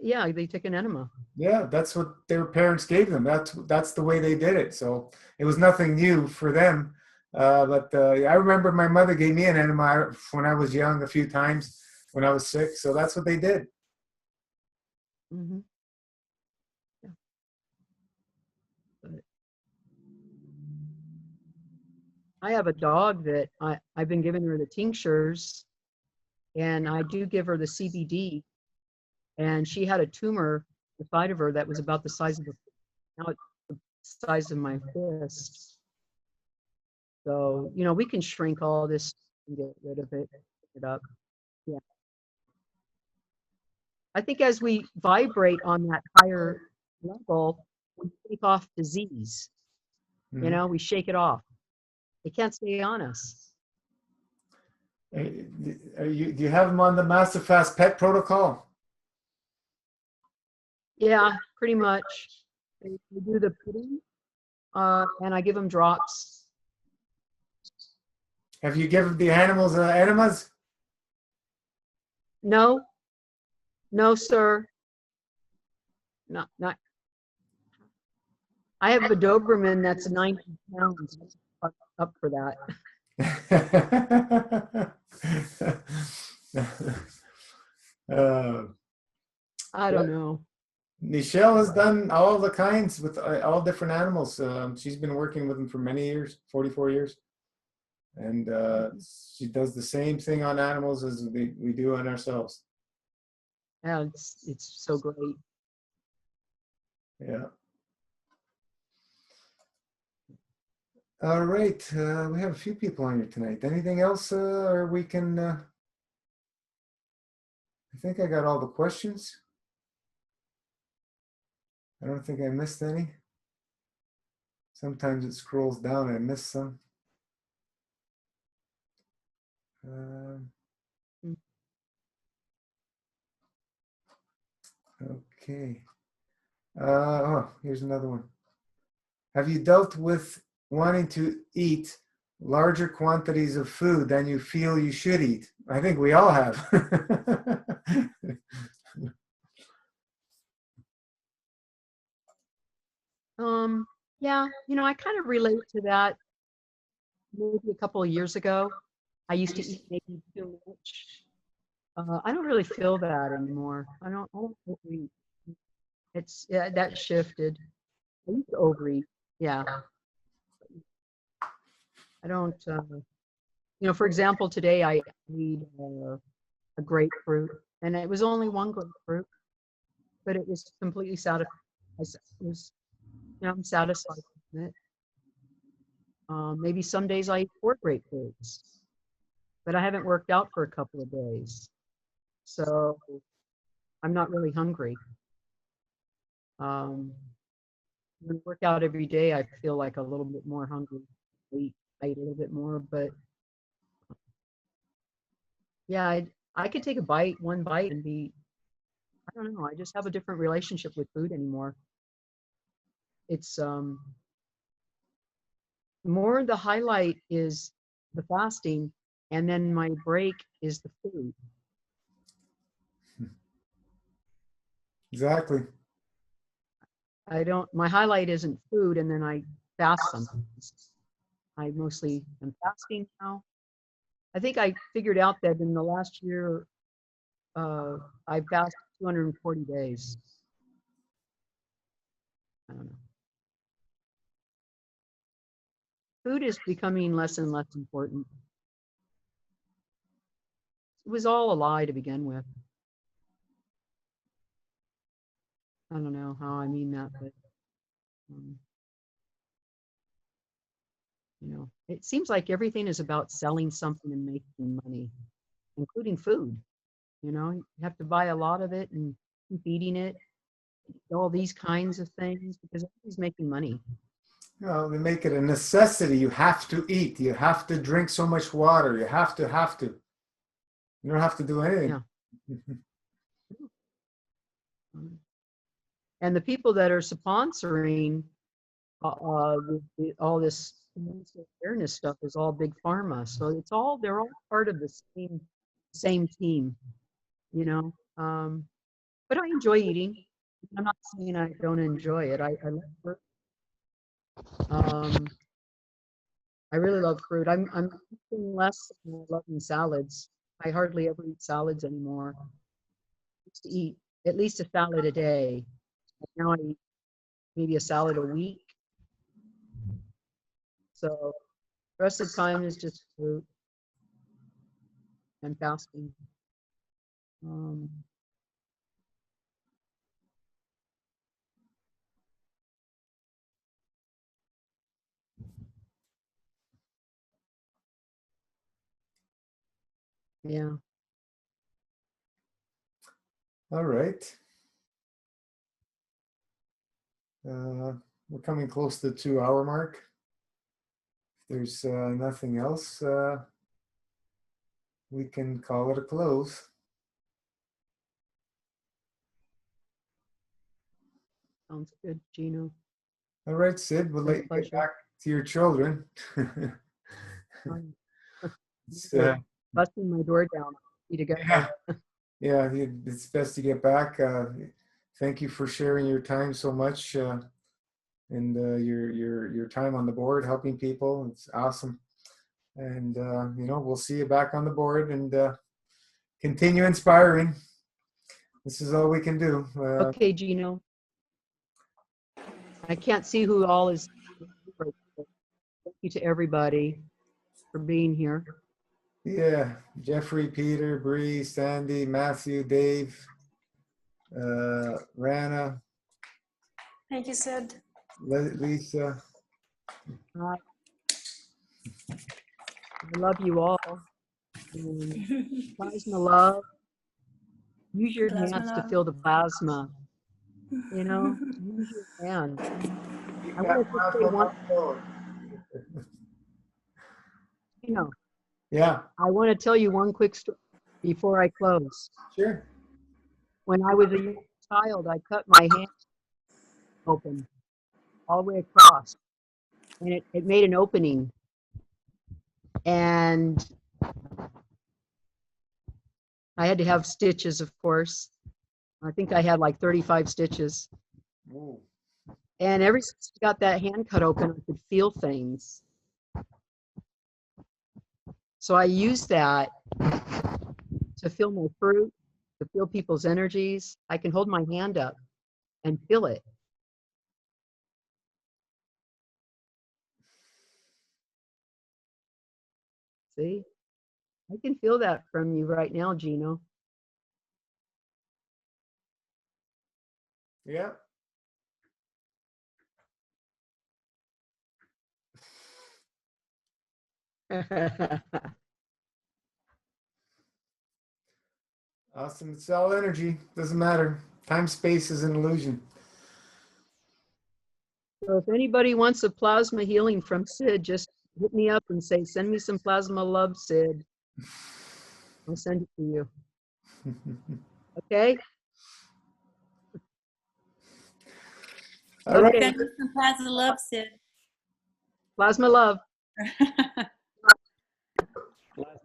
Yeah, they took an enema. Yeah, that's what their parents gave them. That's the way they did it. So it was nothing new for them. But I remember my mother gave me an enema when I was young a few times when I was sick. So that's what they did. Mm-hmm. Yeah. But I have a dog that I've been giving her the tinctures, and I do give her the CBD. And she had a tumor inside of her that was about the size of now it's the size of my fist. So, we can shrink all this and get rid of it, pick it up. Yeah. I think as we vibrate on that higher level, we take off disease. Mm-hmm. We shake it off. It can't stay on us. Do you have them on the Master Fast Pet Protocol? Yeah, pretty much. They do the pudding, and I give them drops. Have you given the animals enemas? No, sir. Not. I have a Doberman that's 90 pounds. Up for that. I don't know. Michelle has done all the kinds with all different animals. She's been working with them for many years, 44 years. And she does the same thing on animals as we do on ourselves. Yeah, it's so great. Yeah. All right. We have a few people on here tonight. Anything else, or we can... I think I got all the questions. I don't think I missed any. Sometimes it scrolls down and I miss some. Okay. Oh, here's another one. Have you dealt with wanting to eat larger quantities of food than you feel you should eat. I think we all have. Yeah, I kind of relate to that. Maybe a couple of years ago, I used to eat maybe too much. I don't really feel that anymore. I don't overeat. Yeah, that shifted. I used to overeat. Yeah. I don't, for example, today I ate a grapefruit, and it was only one grapefruit, but it was completely satisfied. I'm satisfied with it. Maybe some days I eat 4 grapefruits, but I haven't worked out for a couple of days, so I'm not really hungry. When I work out every day, I feel like a little bit more hungry. I eat a little bit more, but yeah, I could take one bite and be, I don't know, I just have a different relationship with food anymore. It's more the highlight is the fasting, and then my break is the food. Exactly. My highlight isn't food, and then I fast sometimes. I mostly am fasting now. I think I figured out that in the last year, I fasted 240 days. I don't know. Food is becoming less and less important. It was all a lie to begin with. I don't know how I mean that, but it seems like everything is about selling something and making money, including food. You have to buy a lot of it and keep eating it, all these kinds of things, because everybody's making money. They make it a necessity. You have to eat. You have to drink so much water. You have to. You don't have to do anything. Yeah. And the people that are sponsoring all this awareness stuff is all big pharma. So they're all part of the same team, But I enjoy eating. I'm not saying I don't enjoy it. I love fruit. I really love fruit. I'm eating less loving salads. I hardly ever eat salads anymore. I used to eat at least a salad a day. Now I eat maybe a salad a week. So the rest of the time is just fruit and fasting. Yeah. All right. We're coming close to the 2-hour mark. If there's nothing else, we can call it a close. Sounds good, Gino. All right, Cyd, we'll let you get back to your children. Busting my door down. To go. Yeah, it's best to get back. Thank you for sharing your time so much, and your time on the board helping people. It's awesome, and we'll see you back on the board and continue inspiring. This is all we can do. Okay, Gino. I can't see who all is. Thank you to everybody for being here. Yeah, Jeffrey, Peter, Bree, Sandy, Matthew, Dave, Rana. Thank you, Cyd. Lisa. I love you all. Plasma love. Use your hands to feel the plasma. Use your hands. I want to just say one. Yeah. I want to tell you one quick story before I close. Sure. When I was a young child, I cut my hand open all the way across, and it made an opening. And I had to have stitches, of course. I think I had like 35 stitches. Ooh. And ever since I got that hand cut open, I could feel things. So I used that to feel my fruit, to feel people's energies. I can hold my hand up and feel it. See? I can feel that from you right now, Gino. Yeah. Awesome. It's all energy. Doesn't matter. Time, space is an illusion. So if anybody wants a plasma healing from Cyd, just hit me up and say, send me some plasma love, Cyd. I'll send it to you. Okay? All right. Okay. Send me some plasma love, Cyd. Plasma love.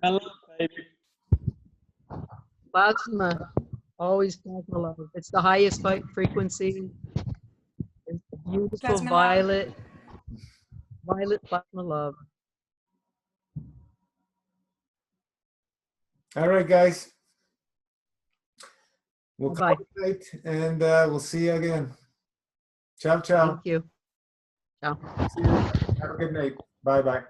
I love, baby. Plasma. Always plasma love. It's the highest frequency. It's the beautiful Plasma love. violet. Violet plasma love. All right, guys. We'll call Bye-bye. it night, and we'll see you again. Ciao, ciao. Thank you. Ciao. See you. Have a good night. Bye-bye.